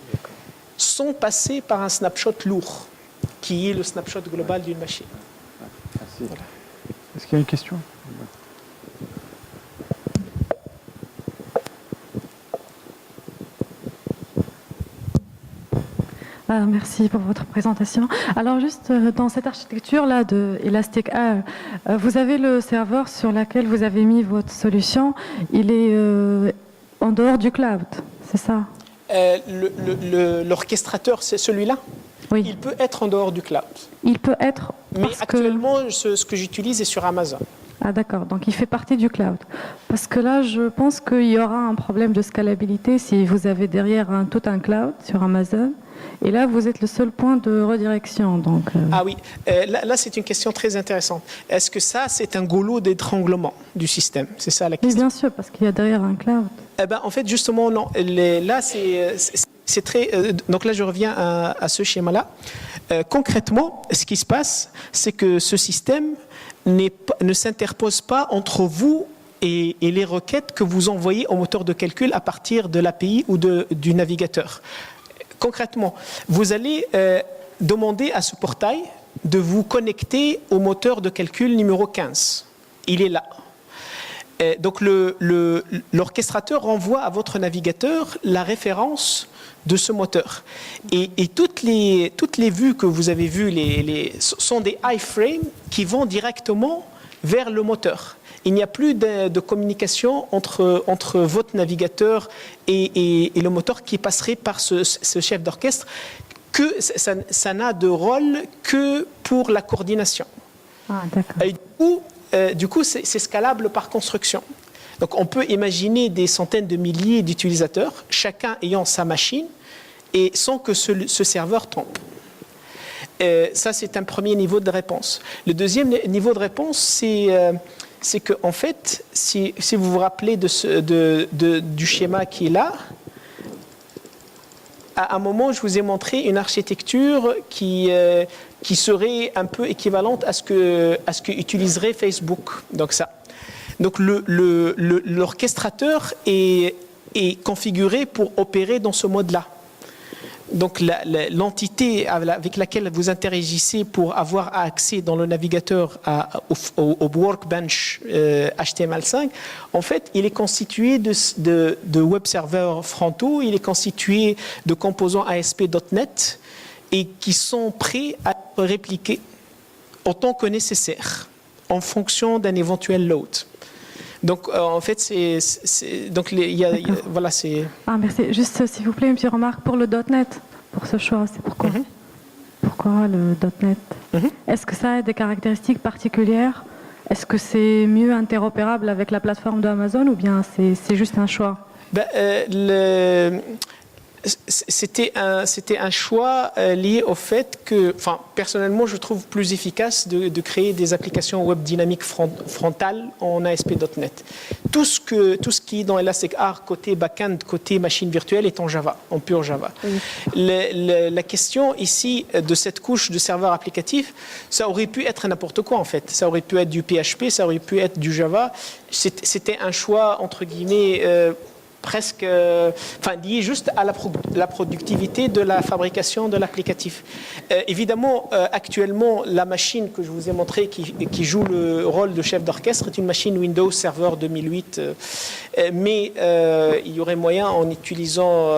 B: sans passer par un snapshot lourd, qui est le snapshot global d'une machine.
A: Merci. Voilà. Est-ce qu'il y a une question ?
E: Merci pour votre présentation. Alors juste dans cette architecture-là de Elastic Air, vous avez le serveur sur lequel vous avez mis votre solution, il est en dehors du cloud, c'est ça?
B: L'orchestrateur, c'est celui-là?
E: Oui.
B: Il peut être en dehors du cloud.
E: Il peut être.
B: Mais actuellement, ce que j'utilise est sur Amazon.
E: Ah d'accord, donc il fait partie du cloud. Parce que là, je pense qu'il y aura un problème de scalabilité si vous avez derrière tout un cloud sur Amazon. Et là, vous êtes le seul point de redirection. Donc,
B: Ah oui, là c'est une question très intéressante. Est-ce que ça, c'est un goulot d'étranglement du système? C'est ça la question.
E: Oui, bien sûr, parce qu'il y a derrière un cloud.
B: Eh ben, en fait, justement, non. Là, c'est très... donc là, je reviens à ce schéma-là. Concrètement, ce qui se passe, c'est que ce système ne s'interpose pas entre vous et les requêtes que vous envoyez au moteur de calcul à partir de l'API ou du navigateur. Concrètement, vous allez demander à ce portail de vous connecter au moteur de calcul numéro 15. Il est là. Donc l'orchestrateur renvoie à votre navigateur la référence de ce moteur. Et toutes les vues que vous avez vues sont des iframes qui vont directement vers le moteur. Il n'y a plus de communication entre votre navigateur et le moteur qui passerait par ce chef d'orchestre, que ça n'a de rôle que pour la coordination.
E: Ah, d'accord.
B: Et du coup, c'est scalable par construction. Donc, on peut imaginer des centaines de milliers d'utilisateurs, chacun ayant sa machine, et sans que ce serveur tombe. Ça, c'est un premier niveau de réponse. Le deuxième niveau de réponse, c'est que, en fait, si vous vous rappelez du schéma qui est là, à un moment, je vous ai montré une architecture qui serait un peu équivalente à ce que utiliserait Facebook. Donc l'orchestrateur est configuré pour opérer dans ce mode-là. Donc l'entité avec laquelle vous interagissez pour avoir accès dans le navigateur au workbench HTML5, en fait, il est constitué de web serveurs frontaux, il est constitué de composants ASP.NET et qui sont prêts à être répliqués autant que nécessaire en fonction d'un éventuel load. Donc, en fait, voilà, c'est...
E: Ah, merci. Juste, s'il vous plaît, une petite remarque pour le .NET, pour ce choix, c'est pourquoi Pourquoi le .NET Est-ce que ça a des caractéristiques particulières? Est-ce que c'est mieux interopérable avec la plateforme d'Amazon ou bien c'est juste un choix?
B: C'était un choix lié au fait que, personnellement, je trouve plus efficace de créer des applications web dynamiques frontales en ASP.NET. Tout ce qui est dans Elastic-R côté backend, côté machine virtuelle est en Java, en pure Java. Oui. La question ici de cette couche de serveur applicatif, ça aurait pu être n'importe quoi en fait. Ça aurait pu être du PHP, ça aurait pu être du Java. C'était un choix entre guillemets presque lié juste à la productivité de la fabrication de l'applicatif. Évidemment, actuellement, la machine que je vous ai montrée qui joue le rôle de chef d'orchestre est une machine Windows Server 2008, mais il y aurait moyen, en utilisant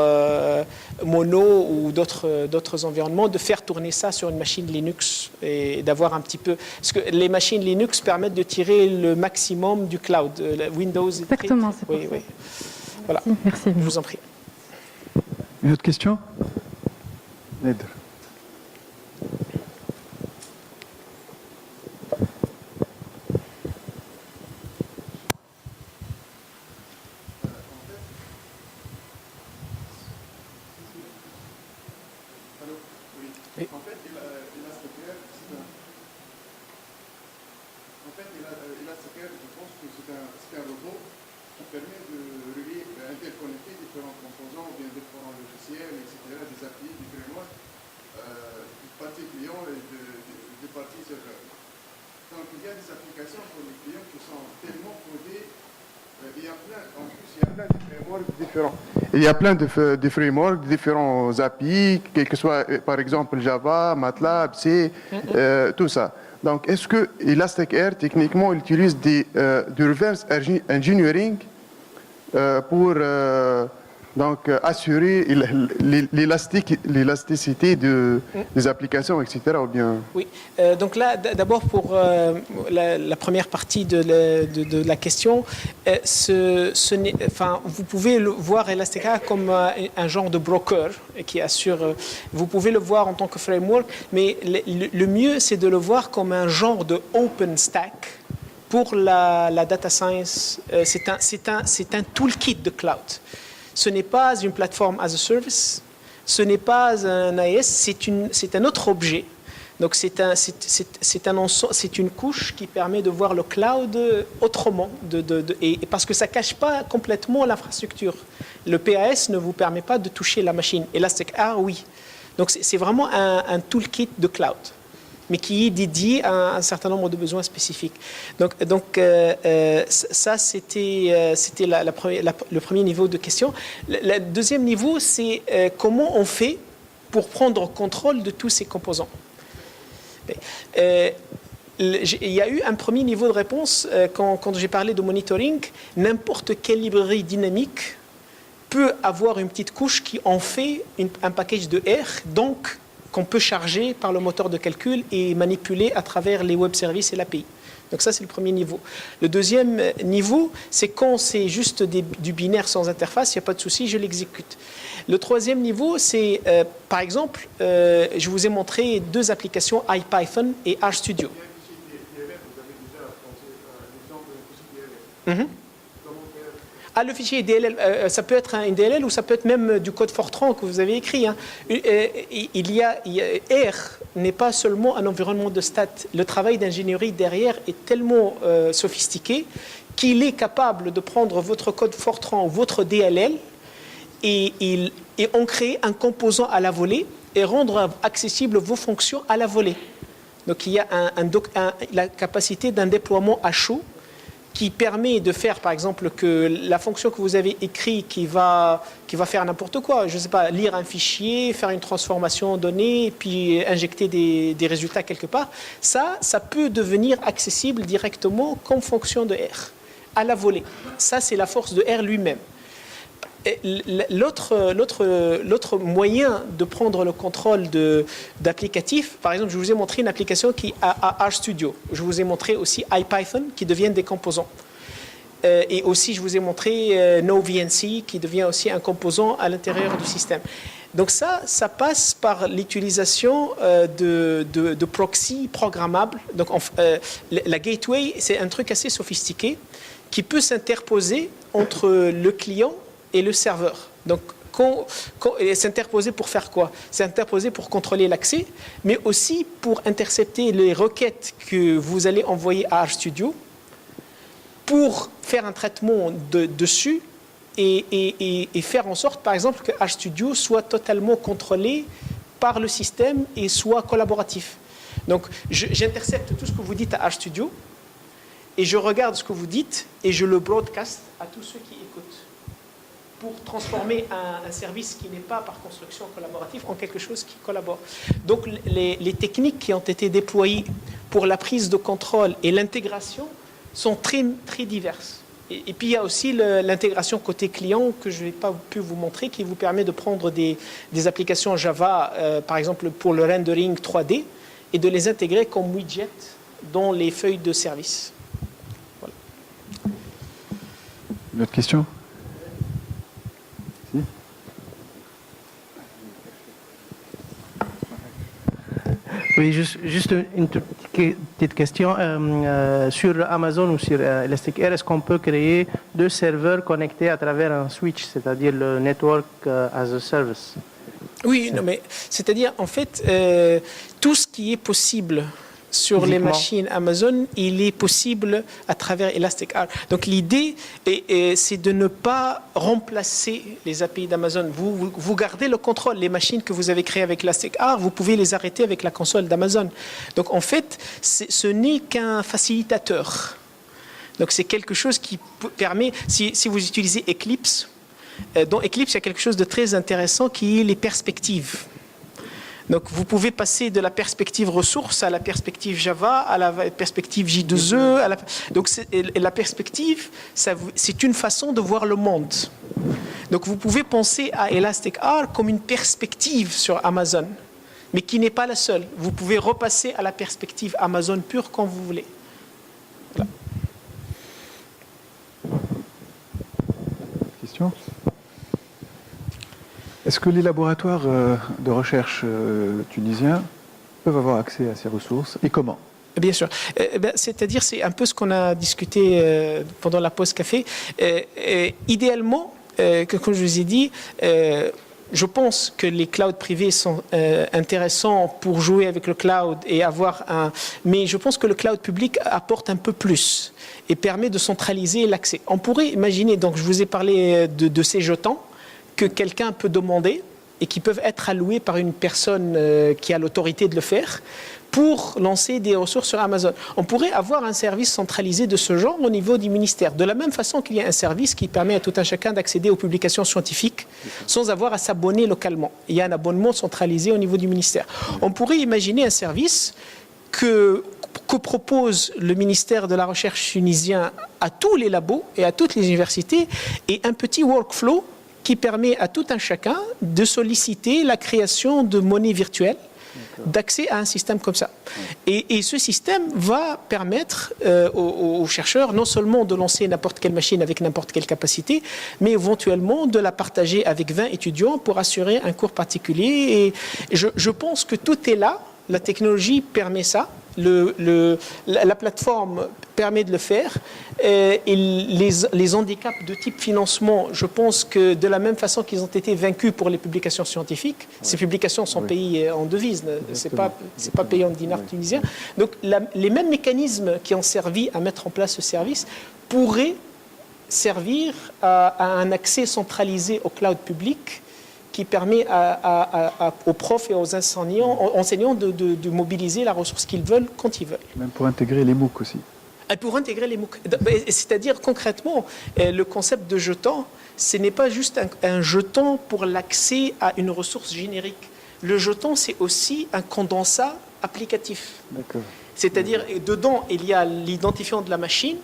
B: Mono ou d'autres environnements, de faire tourner ça sur une machine Linux et d'avoir un petit peu... Parce que les machines Linux permettent de tirer le maximum du cloud. Windows...
E: Exactement, c'est pour ça.
B: Oui. Voilà.
E: Merci.
B: Je vous en prie.
A: Une autre question? Ned.
F: c'est un robot qui permet de relier, d'interconnecter différents composants, ou bien différents logiciels, etc., des API, des frameworks, du partie client et du partie serveur. Donc il y a des applications pour les clients qui sont tellement codées. Il y a plein, en plus, il y a plein de frameworks différents. Il y a plein de frameworks, différents API, quel que soit, par exemple, Java, MATLAB, C, tout ça. Donc, est-ce que Elastic-Air, techniquement, utilise du reverse engineering pour donc, assurer l'élasticité des applications, etc. ou bien...
B: Oui, donc là, d'abord pour la première partie de la question, vous pouvez le voir Elastica comme un genre de broker qui assure, vous pouvez le voir en tant que framework, mais le mieux c'est de le voir comme un genre de open stack pour la data science. C'est un toolkit de cloud. Ce n'est pas une plateforme as a service, ce n'est pas un AES, c'est un autre objet. Donc c'est une couche qui permet de voir le cloud autrement, et parce que ça ne cache pas complètement l'infrastructure. Le PAS ne vous permet pas de toucher la machine. Elastic-Air, oui. Donc c'est vraiment un toolkit de cloud, mais qui est dédié à un certain nombre de besoins spécifiques. Donc ça, c'était le premier niveau de question. Le deuxième niveau, c'est comment on fait pour prendre contrôle de tous ces composants. Il y a eu un premier niveau de réponse quand j'ai parlé de monitoring. N'importe quelle librairie dynamique peut avoir une petite couche qui en fait un package de R, donc qu'on peut charger par le moteur de calcul et manipuler à travers les web services et l'API. Donc ça, c'est le premier niveau. Le deuxième niveau, c'est quand c'est juste du binaire sans interface, il n'y a pas de souci, je l'exécute. Le troisième niveau, c'est, par exemple, je vous ai montré deux applications, IPython et RStudio. Ah, le fichier DLL, ça peut être un DLL ou ça peut être même du code Fortran que vous avez écrit. Hein. R n'est pas seulement un environnement de stats. Le travail d'ingénierie derrière est tellement sophistiqué qu'il est capable de prendre votre code Fortran ou votre DLL et en créer un composant à la volée et rendre accessibles vos fonctions à la volée. Donc il y a la capacité d'un déploiement à chaud qui permet de faire, par exemple, que la fonction que vous avez écrite qui va faire n'importe quoi, je ne sais pas, lire un fichier, faire une transformation en données, puis injecter des résultats quelque part, ça peut devenir accessible directement comme fonction de R, à la volée. Ça, c'est la force de R lui-même. L'autre moyen de prendre le contrôle d'applicatifs, par exemple, je vous ai montré une application qui a RStudio. Je vous ai montré aussi IPython qui deviennent des composants. Et aussi, je vous ai montré NoVNC qui devient aussi un composant à l'intérieur du système. Donc ça passe par l'utilisation de proxys programmables. Donc la gateway, c'est un truc assez sophistiqué qui peut s'interposer entre le client et le serveur. Donc, s'interposer pour faire quoi? S'interposer pour contrôler l'accès, mais aussi pour intercepter les requêtes que vous allez envoyer à RStudio pour faire un traitement dessus et faire en sorte, par exemple, que RStudio soit totalement contrôlé par le système et soit collaboratif. Donc, j'intercepte tout ce que vous dites à RStudio et je regarde ce que vous dites et je le broadcast à tous ceux qui écoutent, pour transformer un service qui n'est pas par construction collaborative en quelque chose qui collabore. Donc les techniques qui ont été déployées pour la prise de contrôle et l'intégration sont très, très diverses. Et puis il y a aussi l'intégration côté client que je n'ai pas pu vous montrer, qui vous permet de prendre des applications Java, par exemple pour le rendering 3D, et de les intégrer comme widget dans les feuilles de service. Voilà.
A: Une autre question?
C: Oui, juste une petite question. Sur Amazon ou sur Elastic-Air, est-ce qu'on peut créer deux serveurs connectés à travers un switch, c'est-à-dire le Network as a Service?
B: Oui, non, mais c'est-à-dire, en fait, tout ce qui est possible sur les
C: Physiquement.
B: machines Amazon, il est possible à travers Elasticsearch. Donc l'idée, c'est de ne pas remplacer les API d'Amazon. Vous gardez le contrôle. Les machines que vous avez créées avec Elasticsearch, vous pouvez les arrêter avec la console d'Amazon. Donc en fait, ce n'est qu'un facilitateur. Donc c'est quelque chose qui permet, si vous utilisez Eclipse, dans Eclipse, il y a quelque chose de très intéressant qui est les perspectives. Donc, vous pouvez passer de la perspective ressources à la perspective Java, à la perspective J2E. Donc, la perspective, c'est une façon de voir le monde. Donc, vous pouvez penser à Elasticsearch comme une perspective sur Amazon, mais qui n'est pas la seule. Vous pouvez repasser à la perspective Amazon pure quand vous voulez. Voilà.
A: Question ? Est-ce que les laboratoires de recherche tunisiens peuvent avoir accès à ces ressources et comment ?
B: Bien sûr. C'est-à-dire, c'est un peu ce qu'on a discuté pendant la pause café. Idéalement, comme je vous ai dit, je pense que les clouds privés sont intéressants pour jouer avec le cloud et avoir un... Mais je pense que le cloud public apporte un peu plus et permet de centraliser l'accès. On pourrait imaginer, donc je vous ai parlé de ces jetons, que quelqu'un peut demander et qui peuvent être alloués par une personne qui a l'autorité de le faire pour lancer des ressources sur Amazon. On pourrait avoir un service centralisé de ce genre au niveau du ministère, de la même façon qu'il y a un service qui permet à tout un chacun d'accéder aux publications scientifiques sans avoir à s'abonner localement. Il y a un abonnement centralisé au niveau du ministère. On pourrait imaginer un service que propose le ministère de la Recherche tunisien à tous les labos et à toutes les universités et un petit workflow qui permet à tout un chacun de solliciter la création de monnaie virtuelle, d'accès à un système comme ça. Et ce système va permettre aux chercheurs non seulement de lancer n'importe quelle machine avec n'importe quelle capacité, mais éventuellement de la partager avec 20 étudiants pour assurer un cours particulier. Et je pense que tout est là. La technologie permet ça. La plateforme permet de le faire. Et les handicaps de type financement, je pense que de la même façon qu'ils ont été vaincus pour les publications scientifiques, ces publications sont payées en devises, c'est pas payé en dinars tunisiens. Donc les mêmes mécanismes qui ont servi à mettre en place ce service pourraient servir à un accès centralisé au cloud public qui permet aux profs et aux enseignants de mobiliser la ressource qu'ils veulent quand ils veulent.
A: Même pour intégrer les MOOC aussi.
B: Et pour intégrer les MOOC. C'est-à-dire concrètement, le concept de jeton, ce n'est pas juste un jeton pour l'accès à une ressource générique. Le jeton, c'est aussi un condensat applicatif.
A: D'accord.
B: C'est-à-dire, dedans, il y a l'identifiant de la machine,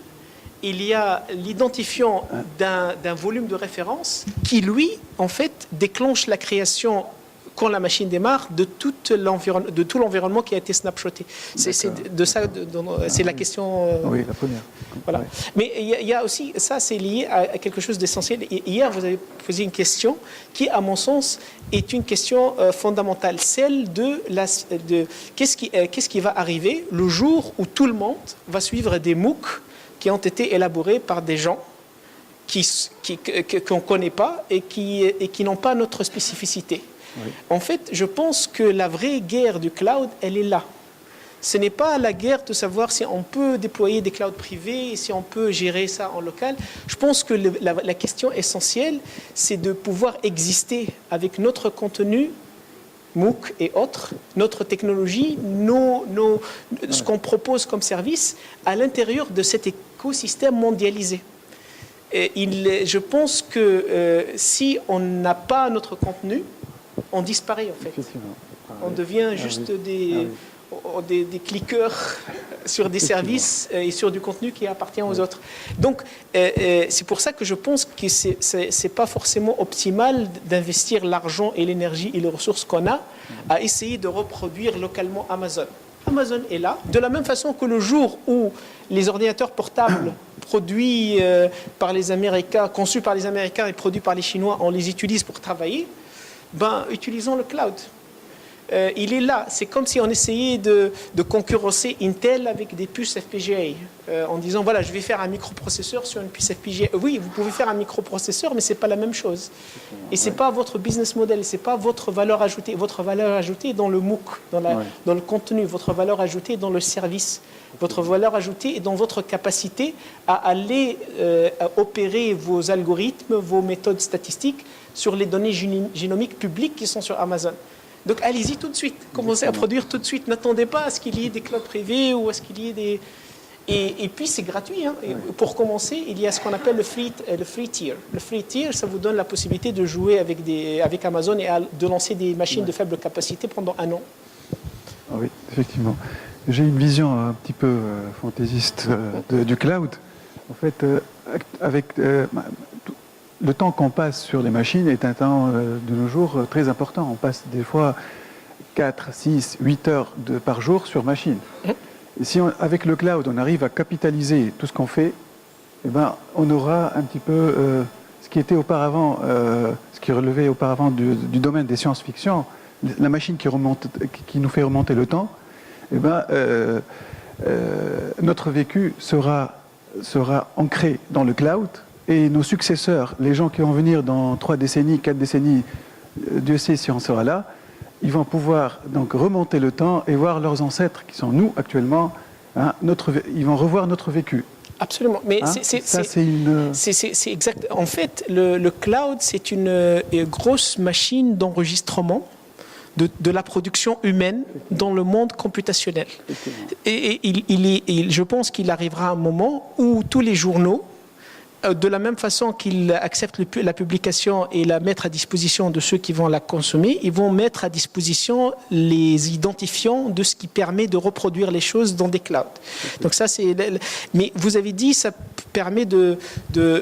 B: il y a l'identifiant d'un volume de référence qui, lui, en fait, déclenche la création, quand la machine démarre, de tout l'environnement qui a été snapshoté. C'est la question...
A: Oui, la première.
B: Voilà.
A: Ouais.
B: Mais il y a aussi, ça c'est lié à quelque chose d'essentiel. Hier, vous avez posé une question qui, à mon sens, est une question fondamentale. Celle de qu'est-ce qui va arriver le jour où tout le monde va suivre des MOOC qui ont été élaborés par des gens qu'on ne connaît pas et qui n'ont pas notre spécificité. Oui. En fait, je pense que la vraie guerre du cloud, elle est là. Ce n'est pas la guerre de savoir si on peut déployer des clouds privés, si on peut gérer ça en local. Je pense que la question essentielle, c'est de pouvoir exister avec notre contenu, MOOC et autres, notre technologie, ce qu'on propose comme service à l'intérieur de cet écosystème mondialisé. Je pense que si on n'a pas notre contenu, on disparaît en fait. On devient juste des cliqueurs sur des services et sur du contenu qui appartient aux autres. Donc, c'est pour ça que je pense que c'est pas forcément optimal d'investir l'argent et l'énergie et les ressources qu'on a à essayer de reproduire localement Amazon. Amazon est là, de la même façon que le jour où les ordinateurs portables produits par les Américains, conçus par les Américains et produits par les Chinois, on les utilise pour travailler, utilisons le cloud. il est là. C'est comme si on essayait de concurrencer Intel avec des puces FPGA, en disant voilà, je vais faire un microprocesseur sur une puce FPGA. Oui, vous pouvez faire un microprocesseur, mais c'est pas la même chose. Et c'est pas votre business model, c'est pas votre valeur ajoutée. Votre valeur ajoutée est dans le MOOC, dans le contenu. Votre valeur ajoutée est dans le service. Votre valeur ajoutée est dans votre capacité à aller à opérer vos algorithmes, vos méthodes statistiques sur les données génomiques publiques qui sont sur Amazon. Donc allez-y tout de suite, commencez à produire tout de suite. N'attendez pas à ce qu'il y ait des clouds privés ou à ce qu'il y ait des... Et puis c'est gratuit. Hein. Pour commencer, il y a ce qu'on appelle le free tier. Le free tier, ça vous donne la possibilité de jouer avec Amazon et de lancer des machines de faible capacité pendant 1 an.
A: Ah oui, effectivement. J'ai une vision un petit peu fantaisiste du cloud. En fait, avec le temps qu'on passe sur les machines est un temps de nos jours très important. On passe des fois 4, 6, 8 heures par jour sur machine. Et si avec le cloud, on arrive à capitaliser tout ce qu'on fait, eh ben, on aura un petit peu ce qui était auparavant, ce qui relevait auparavant du domaine des science-fiction, la machine qui nous fait remonter le temps. Eh ben, notre vécu sera ancré dans le cloud. Et nos successeurs, les gens qui vont venir dans 3 décennies, 4 décennies, Dieu sait si on sera là, ils vont pouvoir donc remonter le temps et voir leurs ancêtres, qui sont nous actuellement, hein, ils vont revoir notre vécu.
B: Absolument. Mais
A: hein,
B: c'est exact. En fait, le cloud, c'est une grosse machine d'enregistrement de la production humaine dans le monde computationnel. Et je pense qu'il arrivera un moment où tous les journaux, de la même façon qu'ils acceptent la publication et la mettre à disposition de ceux qui vont la consommer, ils vont mettre à disposition les identifiants de ce qui permet de reproduire les choses dans des clouds. Donc ça, mais vous avez dit, ça permet de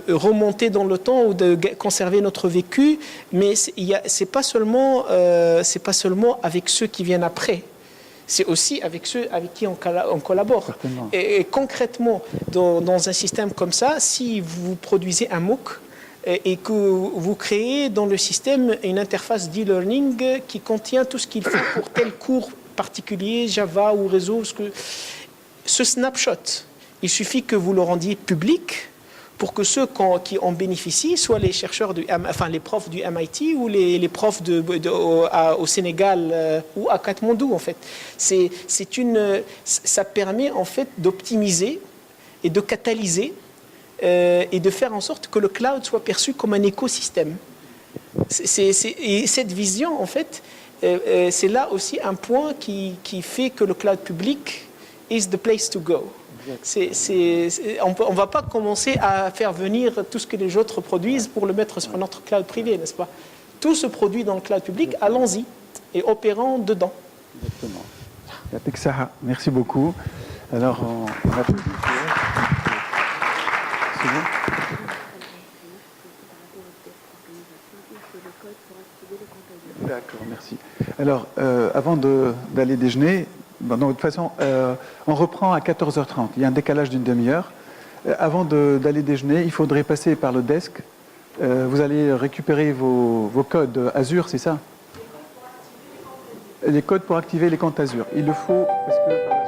B: remonter dans le temps ou de conserver notre vécu, mais c'est pas seulement avec ceux qui viennent après. C'est aussi avec ceux avec qui on collabore. Et concrètement, dans un système comme ça, si vous produisez un MOOC et que vous créez dans le système une interface d'e-learning qui contient tout ce qu'il faut pour tel cours particulier, Java ou réseau, ce snapshot, il suffit que vous le rendiez public pour que ceux qui en bénéficient soient les chercheurs, les profs du MIT ou les profs au Sénégal ou à Katmandou en fait. Ça permet en fait d'optimiser et de catalyser et de faire en sorte que le cloud soit perçu comme un écosystème. Et cette vision en fait, c'est là aussi un point qui fait que le cloud public is the place to go. On ne va pas commencer à faire venir tout ce que les autres produisent pour le mettre sur notre cloud privé, n'est-ce pas? Tout se produit dans le cloud public, allons-y, et opérons dedans.
A: Exactement. Merci beaucoup. Alors, on a... D'accord, merci. Alors, avant d'aller déjeuner, bon, de toute façon, on reprend à 14h30. Il y a un décalage d'une demi-heure. Avant d'aller déjeuner, il faudrait passer par le desk. Vous allez récupérer vos codes Azure, c'est ça? Les codes pour activer les comptes Azure. Il le faut parce que...